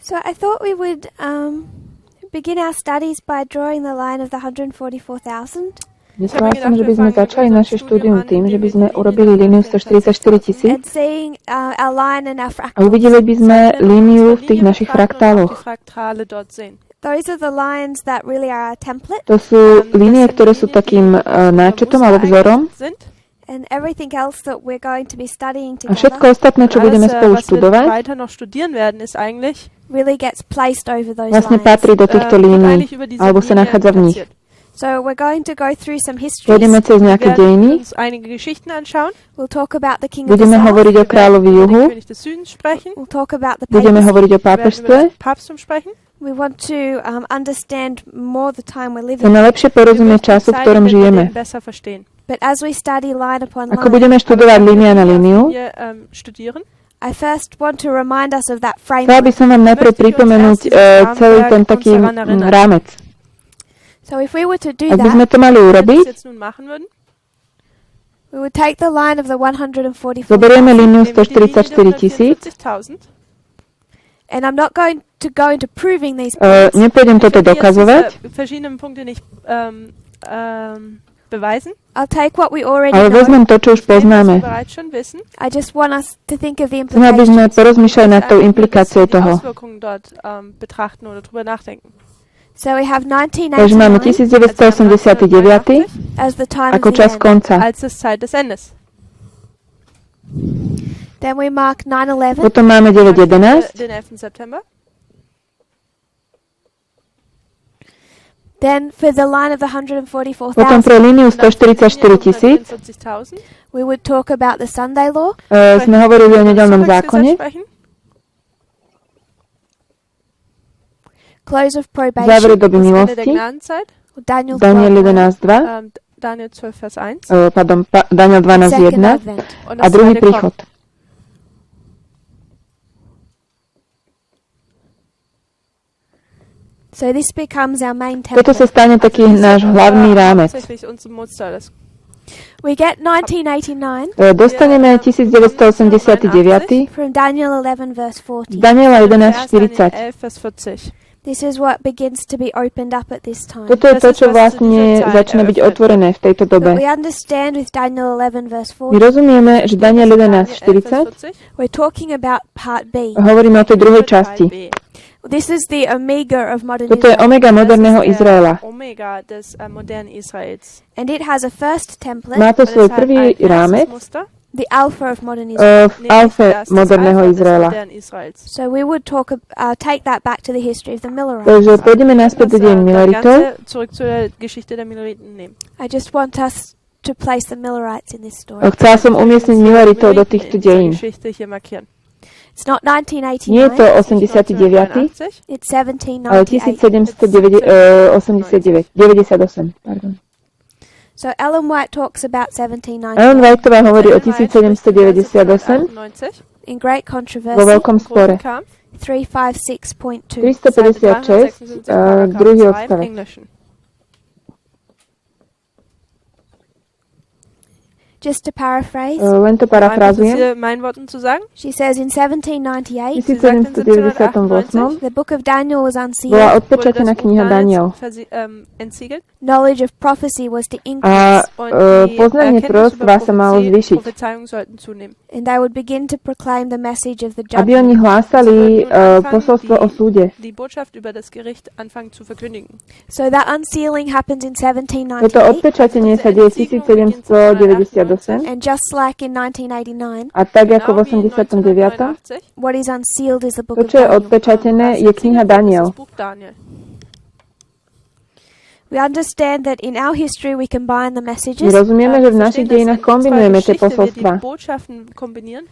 So I thought we would begin our studies by drawing the line of the 144,000. Myslela som, že by sme začali naše štúdium tým, že by sme urobili líniu 144 000 a uvideli by sme líniu v tých našich fraktáloch. Those are the lines that really are a template. To sú línie, ktoré sú takým náčetom alebo vzorom. And everything else that we're going to be studying A together všetko ostatné, čo budeme spolu študovať, really gets placed over those vlastne lines. patrí do týchto línií, alebo sa nachádza v nich. So we're going to go through some histories. Pôjdeme cez nejaké dejiny, We'll talk about the king of the budeme south. hovoriť o kráľovi juhu, We'll talk about the budeme papacy. hovoriť o pápežstve. We want to understand more the time we're living. Chceme lepšie porozumieť času, v ktorom žijeme. But as we study line upon Ako line, budeme študovať línia na líniu, I first want to remind us of that chcela framework. by som vám najprv pripomenúť celý ten taký rámec. So if we were to do Ak by sme that, to mali urobiť, we would take the line of the 144,000, zoberieme líniu 144 000. and I'm not going to go into proving these Nepôjdem toto dokazovať, I'll take what we already ale know. vezmem to, čo už poznáme. I just want us to think of the Chcem, aby sme implications. porozmýšľali nad tou implikáciou toho. So we have Takže máme 1989 1989 as the time ako of the čas end. konca. Then we mark 9/11 Potom máme 9.11, Then for the line of the 144,000, potom pre líniu 144 000 we would talk about the Sunday law, sme hovorili o nedeľnom zákone, close of závery probation, doby milosti, Daniel Daniel 12:1, 11.2, Daniel second 12.1 advent. a druhý príchod. So this becomes our main Toto sa template. stane taký náš hlavný rámec. We get 1989 Dostaneme 1989 from Daniel 11 verse 40. Daniela 11.40. This is what begins to be opened up at this time. Toto je to, čo vlastne začína byť otvorené v tejto But we dobe. understand with Daniel 11 verse My 40, rozumieme, že Daniel 11.40 we're talking about part B. hovoríme o tej druhej časti. This is the omega of modern Toto je Israel. omega moderného Izraela. And it has a first template, Má to svoj prvý rámec the alpha of modern Israel. v alfe moderného Izraela. So we would take that back to the history of the Millerites. Takže pôjdeme naspäť do dejín Milleritov. I just want us to place the Millerites in this story. Chcela som umiestniť Milleritov do týchto dejín. It's not Nie je to 1989, 89, it's ale 1798. 98. Pardon. So Ellen White talks about Ellen 1798 Whiteová hovorí o 1798 in Great vo Controversy veľkom spore. 356.2. 356, druhý odstavec. Just to paraphrase, Len to parafrázujem. she says in 1798 V 1798 the book of Daniel was bola unsealed. odpečatená kniha Daniel. Knowledge of prophecy was to A increase, poznanie proroctva sa malo zvýšiť. and they would begin to proclaim the message of the Aby oni judgment. hlásali posolstvo o súde. So that unsealing happens in Toto 1798, odpečatenie sa deje 1798 and just like in 1989, a tak ako v 89. what is unsealed is the book To, of čo je Daniel. odpečatené, je kniha Daniel. We understand that in our history we combine the My messages. rozumieme, že v našich dejinách kombinujeme tie posolstva.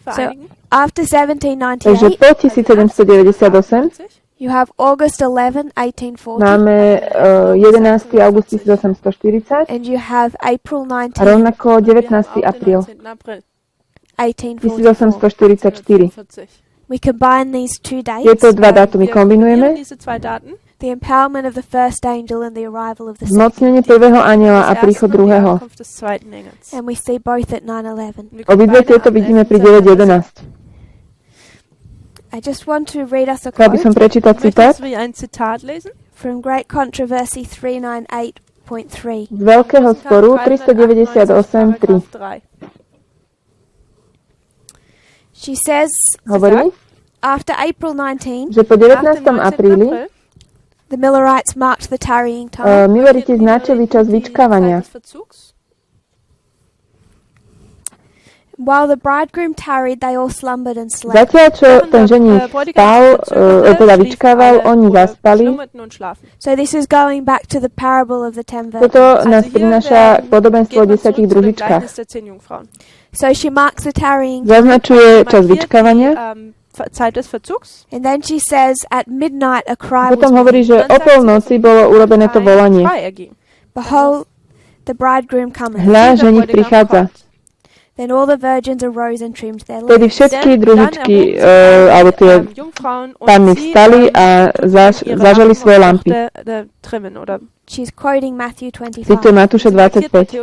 So after Takže 1798, po 1798 you have August 11, 1840, máme 11. august 1840 and you have April a 19, rovnako 19. apríl 1844. 1844. We combine these two Tieto dates, dva dátumy kombinujeme. the empowerment of the first angel and the arrival of the second, Zmocnenie prvého anjela a príchod druhého. and we see both at 9/11. Obidve tieto vidíme pri 9.11. I just want to read us a Chcel by som quote prečítať citát from Great Controversy 398.3. z Veľkého sporu 398.3. She says, Hovorí, after April 19, že po 19. apríli the Millerites marked the tarrying time. Milleriti značili čas vyčkávania. While the bridegroom tarried, they all slumbered and slept. Zatiaľ, čo ten ženích spal, teda vyčkával, oni zaspali. So this is going back to the parable of the 10 virgins. Toto nás prináša podobenstvo o 10 družičkách. So she marks the tarrying. Zaznačuje čas vyčkávania. And then she says, at midnight a cry was Potom hovorí, že o polnoci bolo urobené to volanie. Behold, the bridegroom cometh. Hľa, ženích prichádza. Then all the virgins arose and trimmed their Vtedy lamps. všetky družičky, alebo tie panny vstali a zažali svoje lampy. She's quoting Matthew 25. Cituje Matúša 25.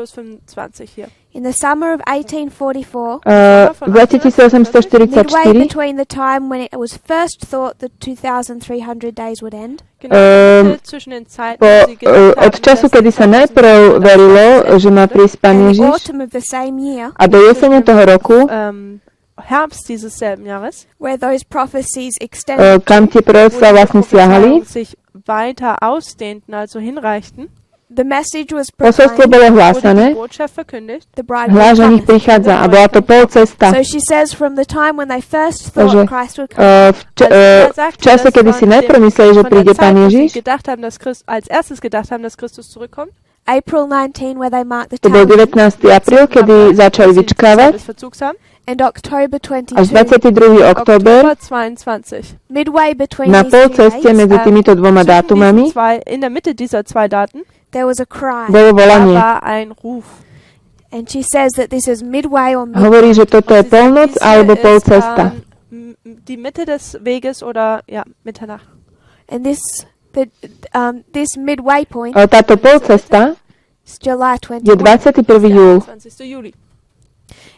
In the summer of 1844, V lete midway 1844, between the time when it was first thought that 2,300 days would end, od času, kedy sa najprv verilo, že má prísť Pán and the Ježiš, autumn of the same year, a do jesene toho roku, Herbst dieses selben Jahres, where those prophecies extended, kam tie proroctvá vlastne siahali, sich weiter ausdehnten, also hinreichten, the message was posolstvo proclaimed, bolo wurde hlásané, die Botschaft verkündigt. the hľa, bridegroom ženích cometh. prichádza, a bola to pol cesta. So she says from the time when they first Takže, thought Christ would come, v čase, kedy si najprv mysleli, že príde Pán Ježiš, als erstes gedacht haben, dass Christus zurückkommt, April 19, where they marked the to bol tarrying, 19. apríl, kedy začali vyčkávať, des Verzugs haben, and October až 22, 22. október, Oktober 22. midway between na these two polceste dates, medzi týmito dvoma dátumami, In der Mitte dieser zwei Daten there was a cry. bolo volanie. war ein Ruf. And she says that this is midway or midnight. Hovorí, že toto je polnoc alebo Diese pol ist, cesta. Die Mitte des Weges oder ja, Mitternacht. And this midway point Ale táto pol cesta is July je 21. 21. júl. 20. Juli.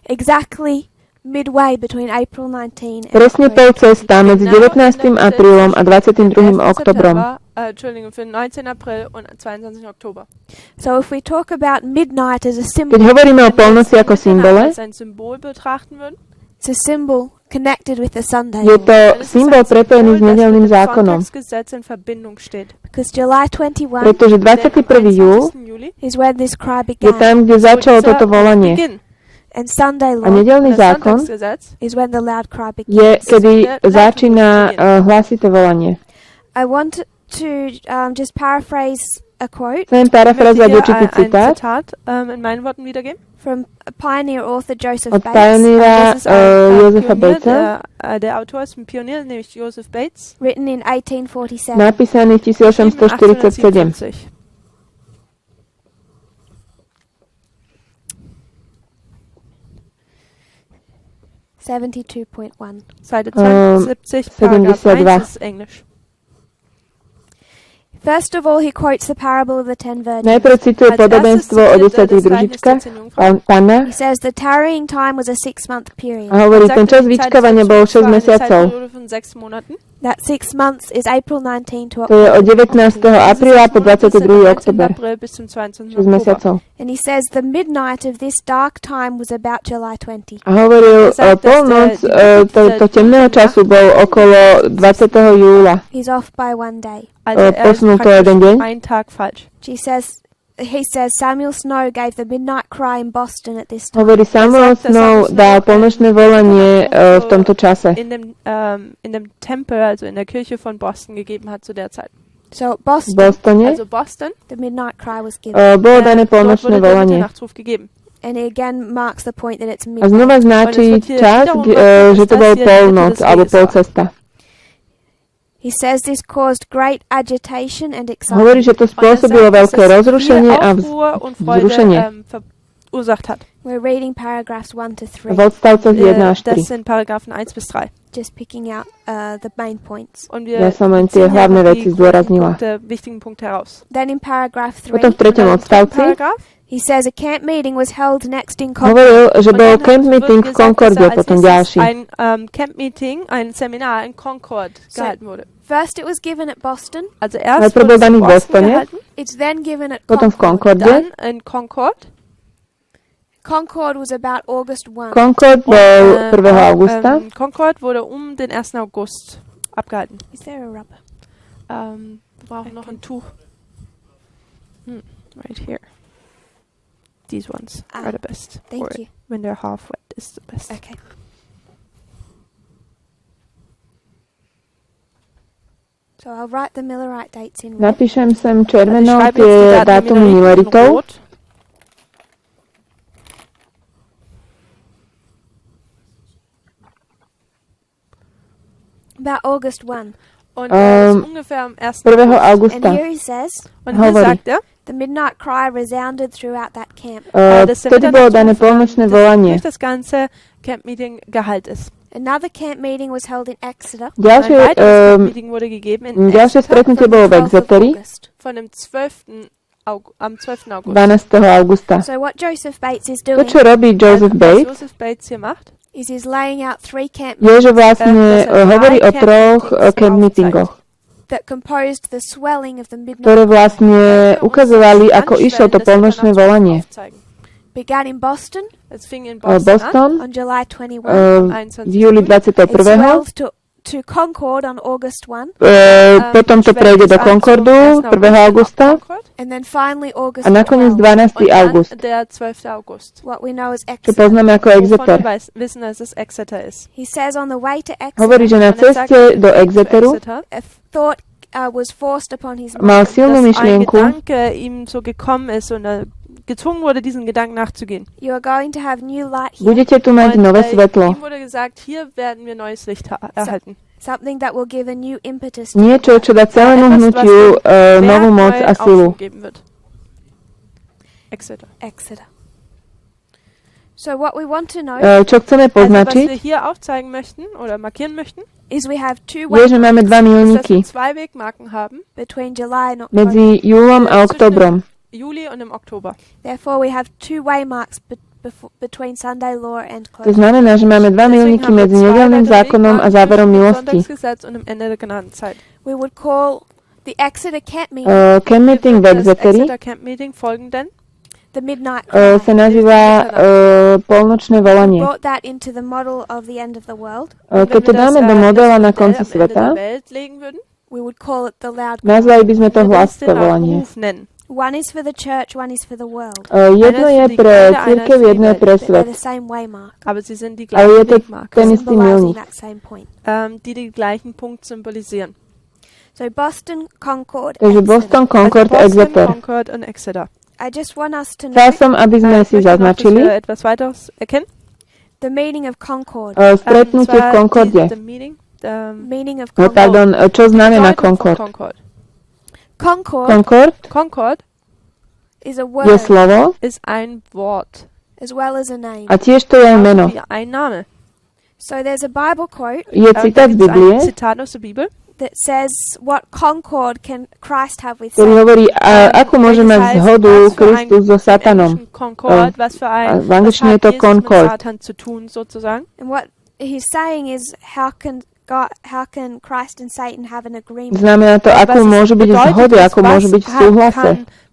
Exactly midway between April 19 and Presne pol October 22. cesta medzi 19. aprílom a 22. oktobrom. Entschuldigung, für 19. April und 22. Oktober. So if we talk about midnight as a Keď symbol, hovoríme o polnoci ako symbole, Als ein Symbol betrachten würden, it's a symbol connected with the Sunday je law. to symbol prepojený s nedeľným zákonom. Sonntagsgesetz in Verbindung steht. Because July 21 Pretože 21. júl 21. Juli is when this cry je began. tam, kde začalo toto volanie. Beginn. And Sunday A law nedeľný Das zákon Sonntagsgesetz is when the loud cry begins. je, kedy začína hlasité volanie. I want to just paraphrase a quote Chcem parafrazovať určitý Ein citát Zitat in meinen Worten wiedergeben. from a pioneer author Joseph od Bates. pioníra Das ist ein Josefa Pionier, Batesa, der Autor ist ein Pionier, nämlich Joseph Bates. Written in 1847. napísaný 1847. 72.1. Seite 72, Paragraph 72. 1 ist Englisch. First of all, he quotes the parable of the 10 virgins. Najprv cituje Als podobenstvo o erstes 10 das Gleichnis der družičkách, 10 Jungfrauen. Panna, He says the tarrying time was a 6-month period. a hovorí, ten čas Die Zeit des vyčkávania bol 6 Verzugs war eine mesiacov. Zeitperiode von 6 Monaten. That 6 months is April 19 to To je od 19. apríla po Das sind 22. 19. október. April bis zum 22. 6 Oktober. mesiacov. And he says the midnight of this dark time was about July 20. A hovoril, polnoc to temného času bol okolo 20. júla. He's off by 1 day. Also er ist Posunul to jeden deň. praktisch ein Tag falsch. He says Samuel Snow gave the midnight cry in Boston at this time. Hovorí, Samuel Snow dal polnočné volanie v tomto čase. In dem Tempel, also in der Kirche von Boston gegeben hat zu der Zeit. So V Boston, Bostone Also Boston, the midnight cry was given. bolo dané dort polnočné wurde der volanie. Mitternachtsruf gegeben. And it again marks the point that it's A midnight. znova značí čas, že to bol polnoc alebo polcesta. He says this caused great agitation and Hovorí, excitement. že to spôsobilo veľké rozrušenie a vzrušenie. verursacht hat. We're reading paragraphs 1 to 3. V odstavcoch 1 až 3. Das sind Paragraphen 1 bis 3. Just picking out the main points. Und Ja wir som len tie ziehen hlavné einfach veci die zdôraznila. wichtigen Punkte heraus. Then in paragraph 3, Potom v 3. odstavci Paragraph he says a camp meeting was held next in Concord. hovoril, že bol camp meeting v Concorde potom ďalší. ein Camp-Meeting, ein Seminar in Concord gehalten wurde. First it was given at Boston. Also erst Najprv bol wurde es daný in v Boston Bostone, gehalten, It's then given at potom v Concord. Concorde. dann in Concord. Concord was about August 1. Concord bol 1. augusta. Concord wurde den 1. August abgehalten. Is there a rubber? Wir brauchen noch ein Tuch. Right here. These ones are the best. Thank for you. it. When they're half wet, is the best. Okay. So I'll write the Millerite dates in red. Napíšem sem Also ich červenou schreibe jetzt tie die Daten dátumy in Milleritov. Rot. About August 1. Und das ist ungefähr am 1. 1. August. And augusta. here he says, Und hier Hovorí. sagt er, the midnight cry resounded throughout that camp. Vtedy bolo dané polnočné volanie. durch das ganze Camp-Meeting Gehalt ist. Another camp meeting was held in Exeter Ein Ďalšie, weiteres Camp-Meeting wurde gegeben in ďalšie Exeter stretnutie from bolo the v 12th of Exeteri August. von dem 12. am 12. August. 12. augusta. So what Joseph Bates is To, doing čo robí Joseph Was Bates, Joseph Bates hier macht, is he's laying out 3 camp je, že vlastne hovorí o 3 camp meetingoch, that composed the swelling of the ktoré midnight. vlastne ukazovali, ako išlo to polnočné volanie. Began in Boston Es fing in Boston, Boston on July 21. v júli It 21. swelled to Concord on August 1. Potom to prejde do Concordu 1. augusta And then finally August a nakoniec 12, 12. august, der 12. August. what we know as čo Exeter. poznáme ako Wovon Exeter. wir wissen, dass es Exeter ist. He says on the way to Hovorí, že Exeter, na ceste do Exeteru Exeter, a thought was forced upon his mal mind. silnú dass ein myšlienku, Gedanke ihm so gekommen ist und er gezwungen wurde, diesen Gedanken nachzugehen. You are going to have new light here, budete tu mať Und, nové svetlo. ihm wurde gesagt, hier werden wir neues Licht erhalten. something that will give a new impetus to Niečo, čo dá celému hnutiu novú moc a silu. Aufgeben wird. Exeter. Exeter. So what we want to know Čo chceme Also, was wir poznačiť, hier aufzeigen möchten oder markieren möchten, is we have 2 je, že máme 2 ist, dass milníky wir 2 Wegmarken haben, between July and October. medzi júlom a oktobrom. Juli und im Oktober. Therefore we have 2 waymarks between Sunday law and To closing. znamená, že máme 2 Deswegen milníky haben wir medzi 2 nedeľným weitere zákonom a Wegmarken záverom zwischen dem milosti. Sonntagsgesetz und dem Ende der Gnadenzeit. We would call the Exeter camp meeting Camp meeting v Das Exeteri Exeter Camp Meeting folgenden the midnight cry. sa nazýva polnočné volanie. Brought that into the model of the end of the world. Keď to dáme do modela na konci am Ende sveta, der Welt legen würden, We would call it the loud cry. nazvali by sme to würden wir es hlaské den volanie. Ruf nennen. One is for the church, one is for the world. Jedno je pre církev, jedno je pre But they're svet. the same waymark, Aber sie sind die Ale je gleichen to Wegmarken, ten istý symbolizing milník. that same point. die den gleichen Punkt symbolisieren. So Boston, Concord, Takže Exeter. Boston, Concord, Also Boston, Exeter. Concord und Exeter. I just want us to know Chcel som, aby sme Ich si möchte noch, dass zaznačili wir etwas weiteres erkennen. the meaning of Concord. stretnutie v Concorde. Meaning of No, Concord. pardon, čo znamená Concord? Concord Concord is a Je word slovo ist ein Wort. as well as a name. a tiež to je aj meno. Wie ein Name. So there's a Bible quote Je citát z Da gibt's Biblie, ein Zitat aus der Bibel. that says what concord can Christ have with ktorý Satan. hovorí, ako môže mať zhodu Kristus so Satanom. Concord, was für ein, v angličtine je was to hat Jesus Concord. mit Satan zu tun, sozusagen. And what he's saying is how can Christ and Satan have an agreement? Znamená to, ako môžu byť zhody, ako môžu byť v súhlase.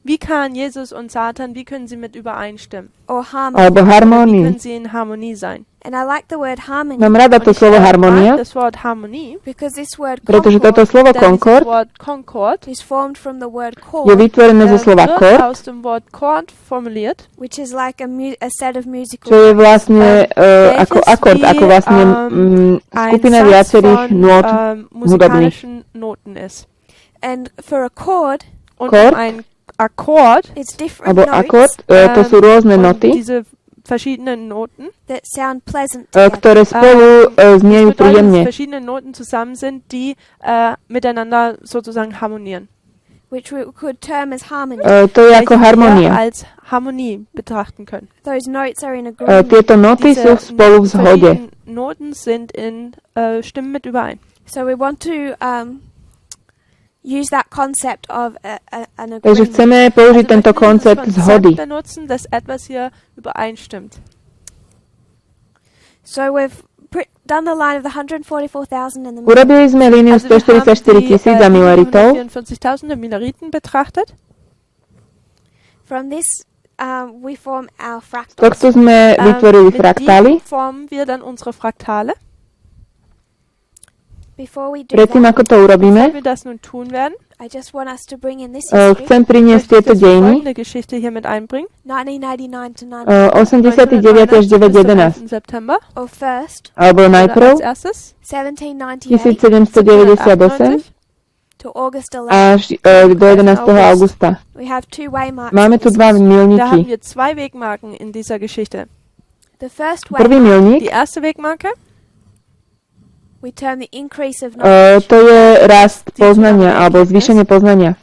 Wie kann Jesus und Satan, wie können sie mit übereinstimmen? Or harmony. Alebo Wie harmónii. können sie in Harmonie sein? And I like the word harmony Mám rada to Und ich slovo mag harmonia, das Wort Harmonie, because this word pretože toto concord slovo denn Concord dieses Wort Concord is formed from the word je chord, vytvorené zo slova wird chord, aus dem Wort Chord formuliert, which is like a set of musical čo je notes. vlastne ako akord, ako vlastne skupina ein Satz viacerých von nôt hudobných. musikalischen Noten ist. And for a chord, Und Chord, ein Akkord, it's different alebo notes akord, to sú rôzne und noty, diese verschiedenen Noten, that sound pleasant together. ktoré spolu zniejú das bedeutet, príjemne. dass verschiedene Noten zusammen sind, die miteinander sozusagen harmonieren. which we could term as harmony. To je ako harmonia. Als Harmonie betrachten können. Those notes are in agreement. Tieto noty sú spolu v zhode. Noten sind stimmen mit überein. So we want to use that concept of an agreement. Takže chceme použiť tento koncept zhody. Benutzen, dass etwas hier übereinstimmt. So we've done the line of the 144,000 and the Urobili sme líniu 144,000 za Milleritov. 144.000 Milleriten betrachtet. From this we form our fractals. Takto sme vytvorili fraktály. Formen wir dann unsere Fraktale. Before we do Predtým, that, ako to urobíme, Bevor wir das nun tun werden, I just want us to bring in this history, chcem priniesť tieto dejiny folgende Geschichte hier mit einbringen. 1989 to 89 až 911. September. or first Alebo najprv Als erstes 1798 1798 to August 11. až do 11. augusta. We have two waymarks. Máme tu dva Da haben milníky. wir zwei Wegmarken in dieser Geschichte. The first Prvý waymark milník, Die erste Wegmarke, we term the increase of knowledge. to je rast poznania, alebo zvýšenie poznania.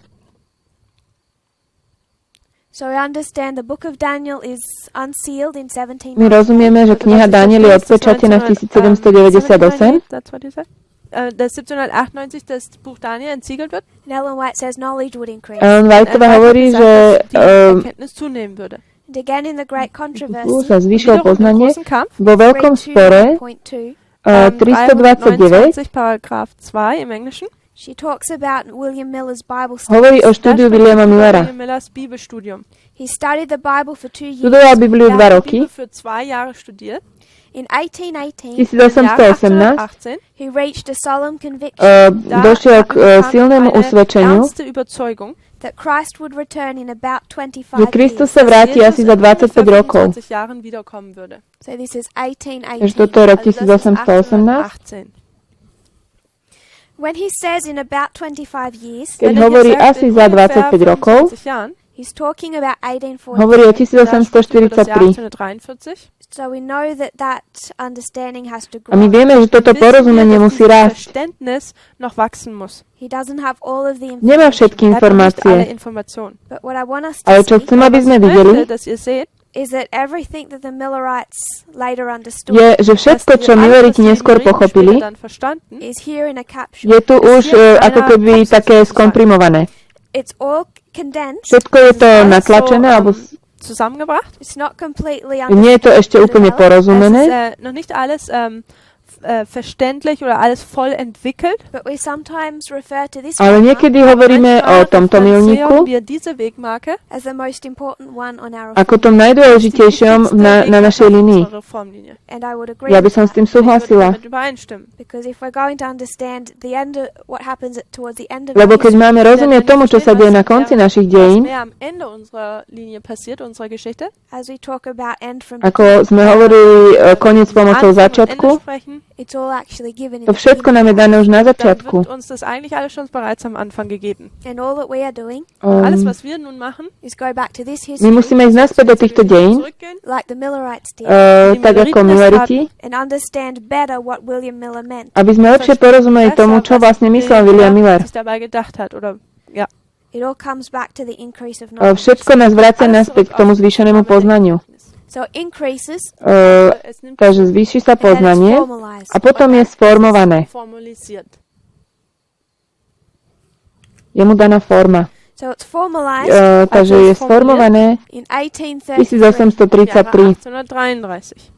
So we understand the book of Daniel is unsealed in 1798. My rozumieme, že kniha Daniel je odpečatená v 1798. That's what you said. Das 1798 das Buch Daniel entsiegelt wird. And Ellen White says knowledge would increase. Ellen Whiteová hovorí, že die Erkenntnis zunehmen würde. And again in the great controversy, sa zvýšilo Wiederum im poznanie. großen Kampf, Vo veľkom spore 329.2, 329 329 Paragraph 2 im Englischen. she talks about William Miller's Bible hovorí studies. o štúdiu Williama Millera. William Millers Bibelstudium. He studied the Bible for 2 years. Študoval Bibliu 2 roky. Bibel für 2 Jahre studiert. In 1818, 1818 he reached a solemn conviction došiel k silnému usvedčeniu, ernste Überzeugung, that Christ would return in about 25 že Kristus years. sa vráti asi za 25 rokov. 25 Jahren wiederkommen würde. So this is Takže 1818. toto je rok Also das ist 1818. 1818. When he says in about 25 years, Keď hovorí asi za 25 rokov, he's talking about hovorí o 1843. 1843. So we know that understanding has to A my grow. vieme, že toto porozumenie musí rásť. Verständnis noch wachsen muss. He doesn't have all of the Nemá information. všetky Er hat noch nicht alle informácie. Informationen. But what I want us Ale to čo see chcem, aby sme Ich videli, möchte, dass ihr seht, is that everything that the Millerites later understood je, že všetko, čo Milleriti neskôr pochopili, dann verstanden, is here in a capsule. je tu už ako keby také skomprimované. It's all condensed. Všetko je to alles natlačené, so, alebo zusammengebracht. It's not completely nie je to ešte úplne Es ist porozumené, noch nicht alles verständlich oder alles voll entwickelt. but we sometimes refer to this ale waymark niekedy hovoríme o tomto milníku wir diese Wegmarke as the most important one on our ako tom najdôležitejšom na našej línii. Reformlinie. and I would agree Ja by with som s that, tým súhlasila, Damit übereinstimmen. because if we're going to understand the end of what happens towards the end of lebo our keď history, máme rozumieť tomu, čo sa deje na konci našich dejín, Was mehr am Ende unserer Linie passiert, unserer Geschichte. as we talk about end from ako sme hovorili koniec pomocou Anfang und Ende začiatku, sprechen, it's all actually given in to the všetko beginning. nám je dané už na dann začiatku. wird uns das eigentlich alles schon bereits am Anfang gegeben. And all that we are doing Alles, was wir nun machen, is go back to this My history musíme ísť naspäť do týchto dejín, zurückgehen, like the Millerites did tak ako Milleriti, and understand better what William Miller meant. aby sme lepšie porozumeli tomu, čo vlastne myslel William Miller. sich dabei gedacht hat, oder ja. It all comes back to the increase of knowledge. Všetko nás vracia naspäť k tomu zvýšenému poznaniu. So increases Es nimmt Takže zvýši sa and then it's poznanie formalized. a potom je sformované. formalisiert. Je mu daná forma. So it's formalized Takže je sformované in 1833. 1833. 1833.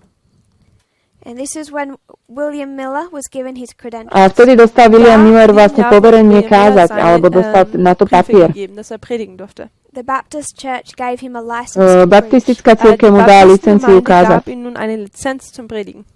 And this is when William Miller was given his credentials. A vtedy dostal William Miller vlastne poverenie kázať, alebo dostal na to papier. Gegeben, dass predigen durfte. The Baptist Church gave him a license to preach. Baptistická cirkev mu dala licenciu kázať. gab ihm nun eine Lizenz zum Predigen.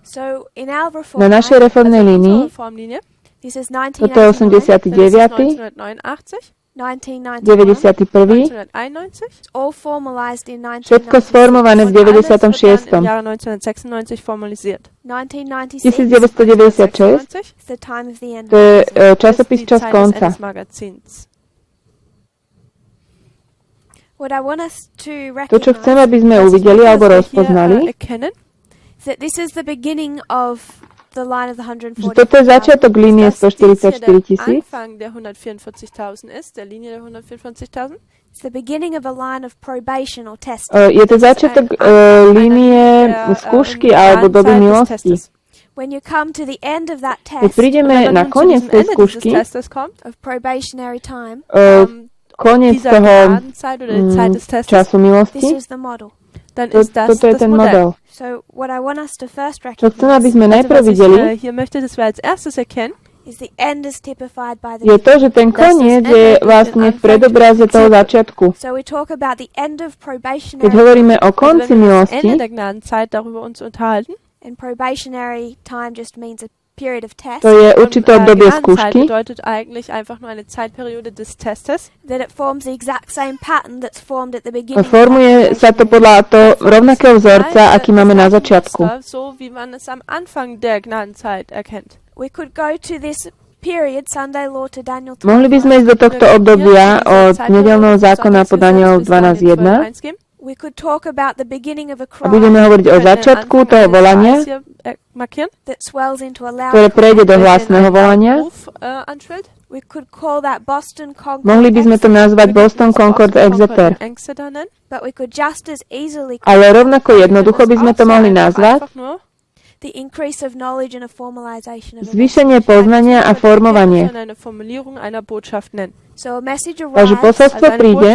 So in our Na našej reform, reformnej línii, Reformlinie, this is toto je 1989, 89., 1989, 91., 1991, It's all formalized in všetko 1996. sformované v und alles wird 96. dann im Jahre 1996 formalisiert. 1996 1996, is the time of the end. to je Das ist časopis die Čas Zeit des konca. Endes Magazins. What I want us to To, čo chcem, recognize aby sme Was ich uvideli möchte, alebo dass wir hier, rozpoznali, erkennen, is that this is the beginning of 144,000. Že toto je začiatok línie 144,000. Anfang der 144.000 ist, der Linie der 144.000. It's the beginning of a line of probation or test. Je to začiatok línie skúšky alebo doby milosti. When you come to the end of that Keď test prídeme na koniec tej skúšky, of probationary time, koniec toho času this milosti, is the model. Dann ist das toto je das ten Modell. model. So what I want us to first Čo chcem, aby recognize sme najprv Was ich videli, hier möchte, dass wir als erstes erkennen, is the end is typified by the je to, že ten koniec je vlastne v predobraze toho začiatku. So we talk about the end of Keď probationary, hovoríme o also konci wenn wir am milosti, Ende der Gnadenzeit darüber uns unterhalten, and probationary time just means a period of test, to je určité obdobie Gnadenzeit skúšky, bedeutet eigentlich einfach nur eine Zeitperiode des Testes. that it forms the exact same pattern that's formed at the beginning. formuje sa to podľa toho rovnakého vzorca, aký máme na začiatku. So wie man es am Anfang der Gnadenzeit erkennt. We could go to this period, Sunday law to Daniel Mohli by 12. sme ísť do tohto obdobia od nedeľného zákona po Daniel 12.1 We could talk about the beginning of a a budeme cry hovoriť o začiatku toho volania, that swells into a ktoré loud prejde do cry. hlasného volania. We could call that Boston Concord, Mohli by sme to nazvať Boston Concord Exeter. but we could just as easily call Ale rovnako jednoducho by sme to mohli nazvať the increase of knowledge and a formalization of a zvýšenie poznania a formovanie. So a message Takže arrives, posolstvo príde,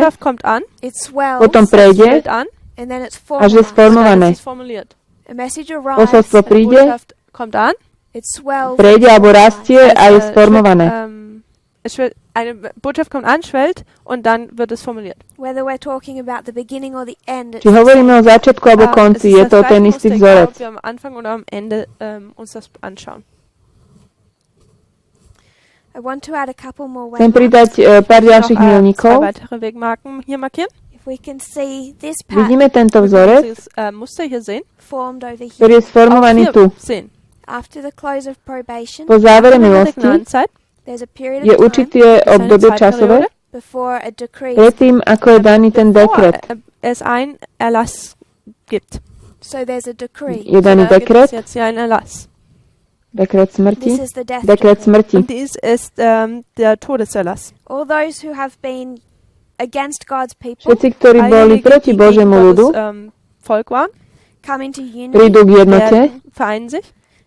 it swells, potom prejde and then it's a že je formalized. sformované. A message arrives, Posolstvo príde, it swells, prejde alebo rastie a je sformované. Eine Botschaft kommt an, schwellt und dann wird es formuliert. whether we're talking about the beginning or the end. It's Či hovoríme o začiatku alebo Es konci, ist je das to gleiche ten Muster, istý egal, vzorec. ob wir am Anfang oder am Ende uns das anschauen. I want to add a couple more Chcem ways. pridať pár ďalších Zwei milníkov. weitere Wegmarken hier markieren. If we can see this pattern Vidíme tento vzorec, Dieses Muster hier sehen. formed over ktorý here je sformovaný Auch tu. hier sehen. after the close of probation. Po závere Am Ende der milosti Gnadenzeit There's a period je of time určité obdobie časové before a decree. predtým, ako je daný ten bevor dekret. es ein Erlass gibt. So there's a decree. Je daný Da gibt dekret, es jetzt hier einen Erlass. dekret smrti, This is the death dekret decree. smrti. Und dies ist der Todeserlass. All those who have been against God's people Všetci, ktorí All boli diejenigen, proti die Božiemu gegen ľudu, Gottes Volk waren, come into unity prídu k jednote vereinen sich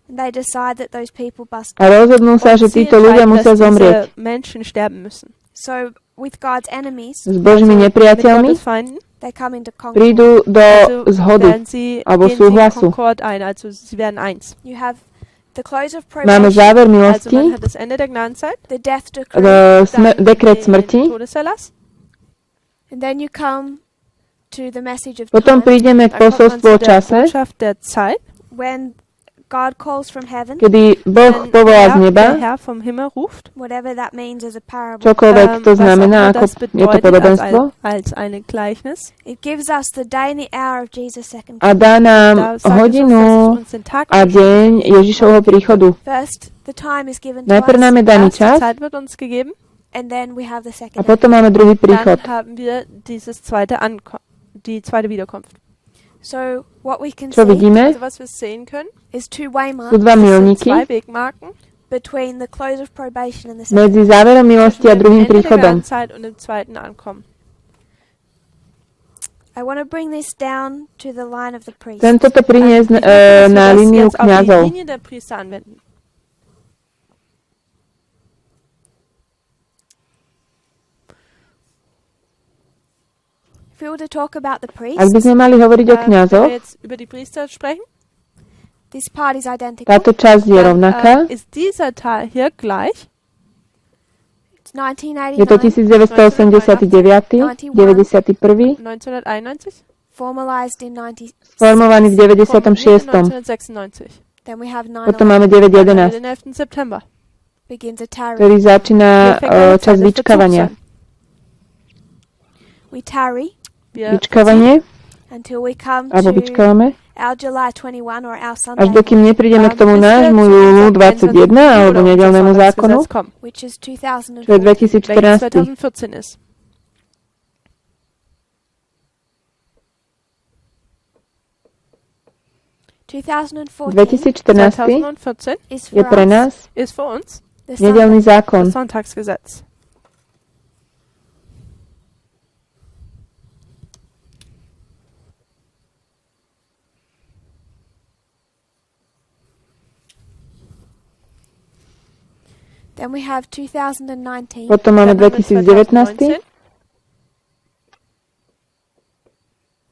and they decide that those people must. a rozhodnú sa, že und sie títo ľudia entscheiden, musia dass zomrieť. diese Menschen sterben müssen. So with God's enemies, S Božími Mit nepriateľmi Gottes Feinden they come into concord. prídu do also zhody werden sie, alebo gehen sie in súhlasu. Concord ein, also sie werden eins. You have the close of Máme probation, záver Also milosti, man hat das Ende der Gnadenzeit, the death decree, dekret den smrti, Todeserlass. and then you come to the message of potom time, prídeme k Dann kommt man posolstvu zu o der čase, Botschaft der Zeit, when God calls from heaven, kedy Boh wenn povolá z der neba, Herr vom Himmel ruft. whatever that means as a parable. čokoľvek to was znamená, auch immer ako das je to bedeutet podobenstvo, als eine Gleichnis. It gives us the day and the hour of Jesus' second a coming. dá nám Da sagt es uns, hodinu dass es uns den Tag a deň Ježišovho príchodu. First, the time is given to Najprv nám us, je daný Erst die čas Zeit wird uns gegeben, and then we have the a second. potom máme druhý príchod. dann haben wir die zweite Wiederkunft. So what we can Čo see vidíme? Also was wir sehen können, is two waymarks Sú dva sind milníky zwei Wegmarken between the close of probation and the second. medzi záverom milosti a zwischen dem druhým Ende der príchodom. Gnadenzeit und dem zweiten Ankommen. I want to bring this down to the line of the priest. Chcem toto priniesť Ich möchte, dass wir na das líniu jetzt auf die kňazov. Linie der Priester anwenden. If we were to talk about the priest, Ak by sme mali hovoriť o Wenn kňazoch, wir jetzt über die Priester sprechen, this part is identical. táto časť je rovnaká. ist dieser Teil hier gleich. It's Je to 1989, 1989, 91, 1991, formalized in 90. formovaný v 96. 1996. Then we have Potom 9/11, máme Den 9.11, 11. September. begins a tarry. ktorý začína Hier fängt eine čas Zeit des vyčkávania. Verzugs We tarry an. Wir Vyčkávanie, until we come alebo to vyčkávame, our July 21 or our až Sunday, dokým neprídeme k tomu bis wir nášmu zu júlu unserem 21 alebo oder nedeľnému unser zákonu, Sonntagsgesetz kommen, which is čo je 2014. welches 2014. 2014 ist. 2014 2014 je pre nás ist für uns nedeľný zákon. das Sonntagsgesetz. Then we have 2019. Potom máme 2019,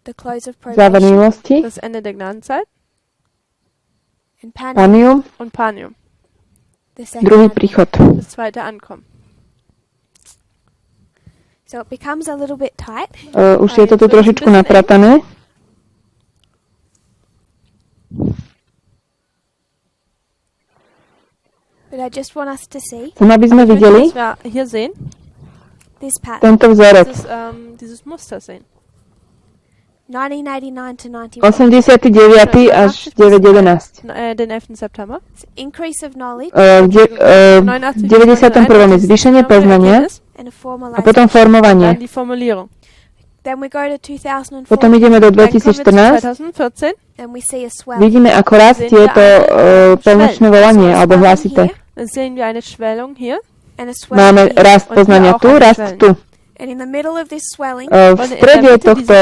The close of záver probation. milosti, Das Ende der Gnadenzeit And Panium, Panium, und Panium, the second druhý advent. príchod. das zweite Ankommen. So it becomes a little bit tight. Už je to tu trošičku napratané. But I just want us to see Chcem, aby sme videli Was wir hier sehen, this pattern. tento vzorec. dieses Muster sehen. 1989 to 91. 89. až 911. Den 11. September. It's increase of knowledge V 91. je zvýšenie poznania and a a formalization. potom formovanie. Dann die Formulierung. Then we go to 2004 Potom ideme do Dann kommen wir zu 2014. 2014. and we see a swell. Vidíme, ako rastie to plnočné volanie, alebo hlasité. Dann sehen wir eine Schwellung hier. And a swell Máme here. rast poznania tu, rast tu. And in the middle of this swelling, V strede tohto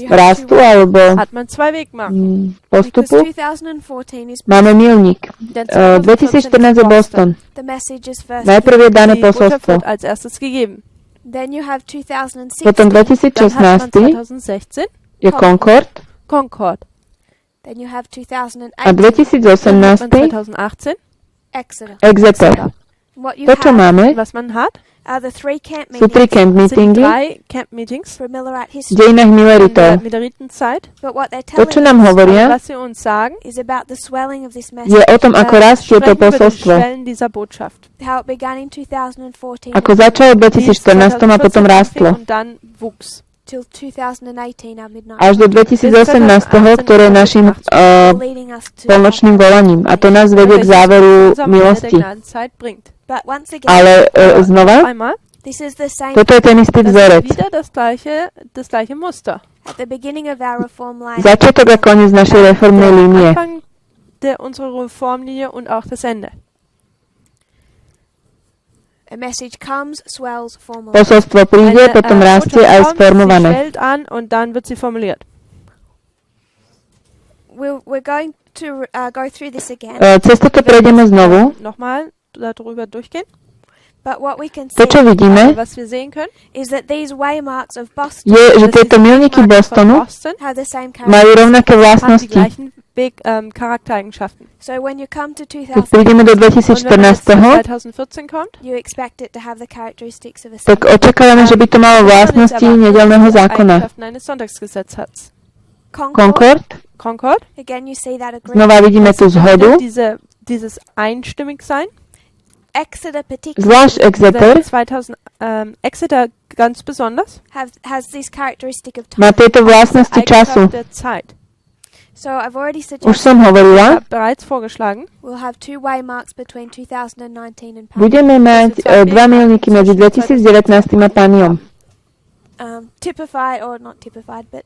rastu alebo Hat man zwei Wegmarken. because postupu 2014 is máme milník. Denn 2014 je Boston. the message is first. Najprv je dané Die Botschaft posolstvo. wird als erstes gegeben. Then you have 2016. Potom Dann hat man 2016 2016 je Concord Concord. Then you have a 2018 Dann hat man 2018 2018 Exeter. Exeter. What you To, čo have máme, was man hat, are the three camp sú tri meetings camp sind meetingy drei Camp-Meetings for Millerite v history. dejinách in der Milleritov. Milleriten-Zeit. But what they're To, telling čo nám us hovoria, Was sie uns sagen, is about the swelling of this je message, o tom, ako rastie to sprechen über die posolstvo. Schwellen dieser Botschaft. how it began in 2014 Ako začalo v Die 2014 a potom 2014 rástlo. und dann wuchs. till 2018 at midnight, Až do 2018, ktoré je našim leading us to. polnočným volaním. A to nás vedie k záveru Unser Ende der milosti. Gnadenzeit bringt. But once again, Ale znova, Einmal, this is the same. toto je ten istý das ist vzorec. wieder das gleiche Muster. At the beginning of our reform line, Začiatok a koniec našej reformnej Der línie. Anfang unserer Reformlinie und auch das Ende. a message comes, swells, formalizes. Posolstvo príde, potom rastie a je Botschaft kommt, sie sformované. schwellt an und dann wird sie formuliert. We're going to go through this again. Cez toto prejdeme znovu. Nochmal darüber durchgehen. But what we can see To, čo vidíme, Was wir sehen können, is that these waymarks of Boston je, že tieto milníky Bostonu Boston have the same majú character. rovnaké haben die vlastnosti. gleichen Charaktereigenschaften. So when you come to Keď prídeme do 2014 2014, kommt, you expect it to have the characteristics of a tak očakávame, že by to malo vlastnosti nedeľného zákona. Eigenschaften eines Sonntagsgesetzes. Concord. Concord. Again, you see that agreement. Znova vidíme tú zhodu. Dieses Einstimmigsein. Exeter particularly Zvlášť Exeter 2000 Exeter ganz besonders. has this characteristic of má time. tieto vlastnosti času. Eigenschaft der Zeit. So I've already Už suggested som hovorila, Ich habe bereits vorgeschlagen, we'll have two waymarks between 2019 and Panium. budeme mať dva milníky medzi 2019 a Paniom. Typified, or not typified, but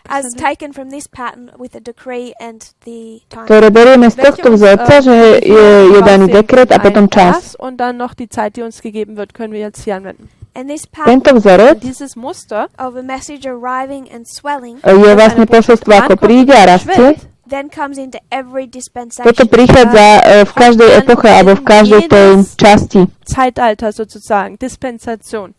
as taken from this pattern with a decree and the time. Ktoré berieme z tohto vzorca, že je daný dekret a potom čas. Und dann noch die Zeit, die uns gegeben wird, können wir jetzt hier anwenden. And this pattern Tento vzorec Dieses Muster of a message arriving and swelling je vlastne posolstvo, ako príde a rastie. then comes into every dispensation. Toto prichádza v každej epoche alebo v každej tej časti. Zeitalter sozusagen, Dispensation.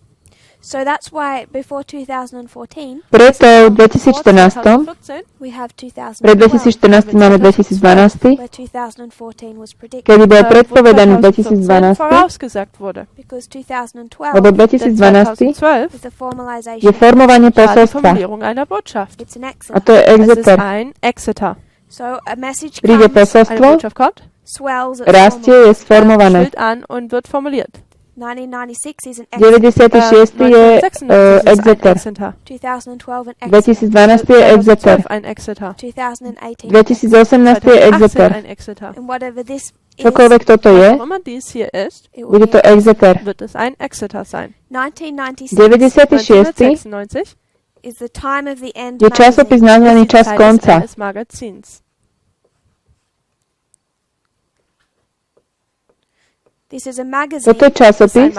So that's why before 2014 Preto v 2014, we have 2012, pred 2014 máme 2012, where 2014 was predicted, kedy bol predpovedaný 2012, vorausgesagt wurde. because 2012 lebo Denn 2012 is the je formalization. formovanie war die posolstva. Formulierung einer Botschaft. It's an A Exeter. to je Es ist Exeter. ein Exeter. So a message Príde comes, Eine posolstvo, Botschaft kommt, swells, it's rastie, formal. je sformované. schwillt an und wird formuliert. 1996 is an Exeter. 96 je 1996 ist ein Exeter. Exeter. 2012 an Exeter. 2012 je Exeter. 2012 ein Exeter. 2018. 2018 je 2018 Exeter. ein Exeter. And whatever this is, Čokoľvek toto je, Was immer dies hier ist, it will bude be to Exeter. wird es ein Exeter sein. 1996 96 1996 is the time of the end je časopis nazvaný Čas konca. This is a magazine. Toto je časopis,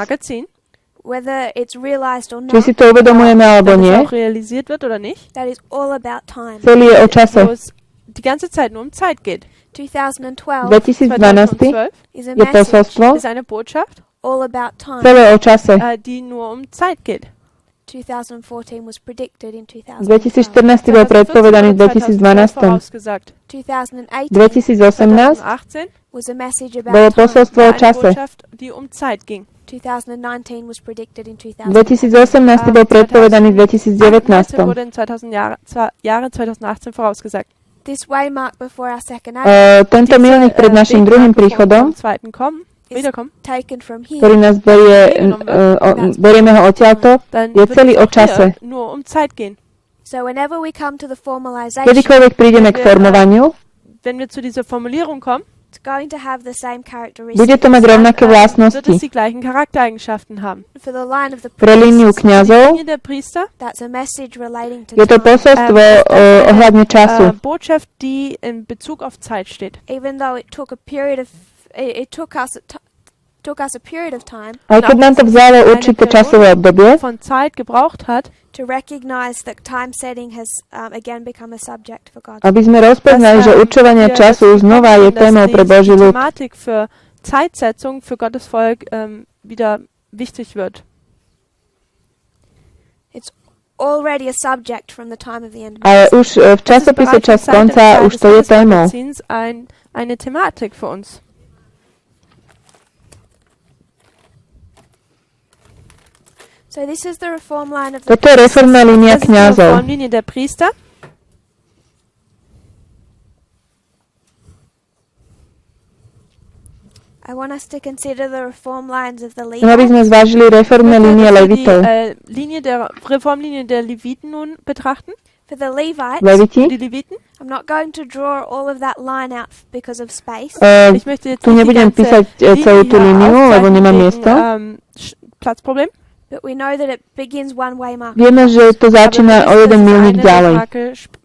Whether it's realized or či not, si to uvedomujeme alebo nie, realisiert wird oder nicht, that is all about time. celý je o čase. wo es die ganze Zeit nur um Zeit geht. 2012 2012 is a je message posolstvo, Ist eine Botschaft, all about time. celé o čase. die nur um Zeit geht. 2014 was predicted in 2012. 2014 bol predpovedaný v 2012. vorausgesagt. 2018 2018 2018 was a message bolo about time. posolstvo o eine čase. Botschaft, die um Zeit ging. 2019 was predicted in 2018 bol predpovedaný v 2019. wurde in 2018 vorausgesagt. This waymark before our second advent Tento milník pred našim druhým príchodom, is taken from here. ktorý nás berieme ho odtiaľto, je celý o čase. Nur um Zeit gehen. So whenever we come to the formalization, Kedykoľvek prídeme k formovaniu, Wenn wir zu dieser Formulierung kommen, it's going to have the same characteristics. bude to mať rovnaké wird es vlastnosti. die gleichen Charaktereigenschaften haben. For the line of the Pre líniu priests, kňazov Linie der Priester, that's a message relating to je to time. posolstvo ohľadne času. Botschaft, die in Bezug auf Zeit steht. Even though it took a period of it took us a period of time Aj keď nám to vzalo určité časové obdobie, von Zeit gebraucht hat, to recognize that time setting has again become a subject for God. aby sme rozpoznali, že určovanie času znova je témou pre Boží die ľud. Thematik für Zeitsetzung für Gottes Volk wieder wichtig wird. It's already a subject from the time of the end. Ale už v časopise Čas konca už to je témou. Eine Thematik für uns. So this is the reform line of the Toto je reformná línia Das ist die kňazov. Formlinie der Priester. I want us to consider the reform lines of the Chcem, aby sme Levites. zvážili reformné línie levitov. Die Reformlinie der Leviten nun betrachten. For the Levites, Leviti, Die Leviten. I'm not going to draw all of that line out because of space. Ich möchte jetzt tu nicht die nebudem ganze písať celú tú Linie líniu, lebo aufzeichnen nemám wegen, miesto. Platzproblem. But we know that it begins one way mark. Vieme, že to začína o jeden milník ďalej.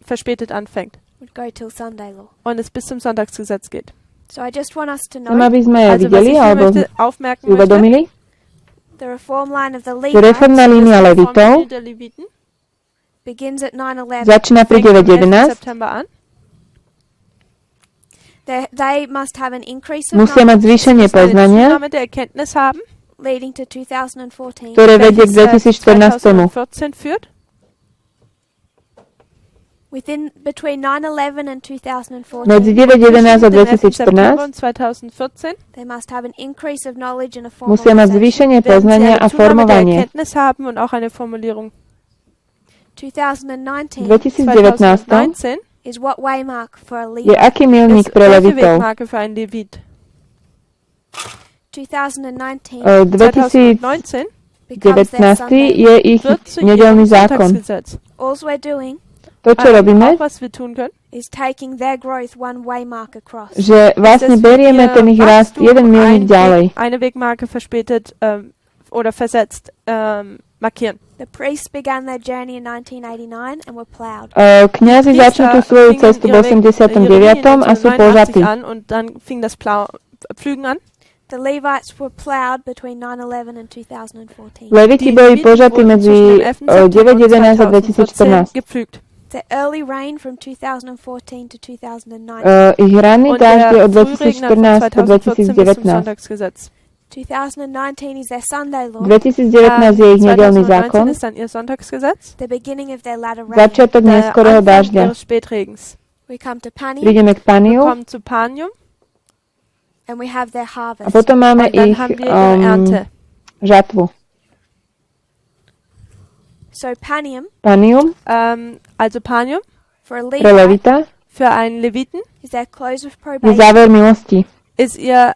Verspätet anfängt Would go till Sunday law. und es bis zum Sonntagsgesetz geht. So I just want us to Chcem, know aby sme Also was videli ich hier alebo möchte, aufmerken si uvedomili, the reform line of the že reformná Levites línia die levitov Reformlinie der Leviten begins at 9/11. začína pri fängt am 11. 9.11. September an. They must have an increase of Musia mať zvýšenie Müssen eine poznania, Zunahme der Erkenntnis haben, leading to 2014. ktoré vedie k welches 2014. 2014 führt. Between 9/11 and 2014, Medzi 9.11 a Zwischen dem 11. September 2014 und 2014 they must have an increase of knowledge and a musia mať formalization. zvýšenie werden sie poznania eine a Zunahme der formovanie. Erkenntnis haben und auch eine Formulierung. 2019 2019 is what waymark for a je Levite. aký milník pre welche levitov? Wegmarke für einen Levit? 2019 2019 becomes their 2019 Sunday. je ich wird zu nedeľný ihrem zákon. Sonntagsgesetz. All we're doing To, čo robíme, Auch was wir tun können, is taking their growth one waymark across. že vlastne dass berieme wir ten ich rast Wachstum jeden milník ďalej. eine Wegmarke verspätet oder versetzt markieren. The priests began their journey in 1989 and were plowed. Kňazi začnú tú svoju cestu v 89. a sú požatí. an und dann fing das Pflügen an. The Levites were plowed between 9/11 and 2014. Leviti boli požatí medzi 9.11 a 2014. gepflügt. The early rain from 2014 to 2009. Ich ranný Und dážď je der od Frühregen von 2014 do 2014 bis zum 2019. Sonntagsgesetz. 2019 is their Sunday law. 2019 je ich nedeľný 2019 zákon, ist dann ihr Sonntagsgesetz. The beginning of their latter rain. začiatok neskorého Anfang dažďa. ihres Spätregens. We come to Pani Prídeme k Wir Paniu kommen zu Panium and we have their a harvest. potom máme und dann ich haben wir ihre Ernte. žatvu. So Panium Panium Also Panium for a pre Levite Levita für einen Leviten is their close of je probation. záver milosti. ist ihr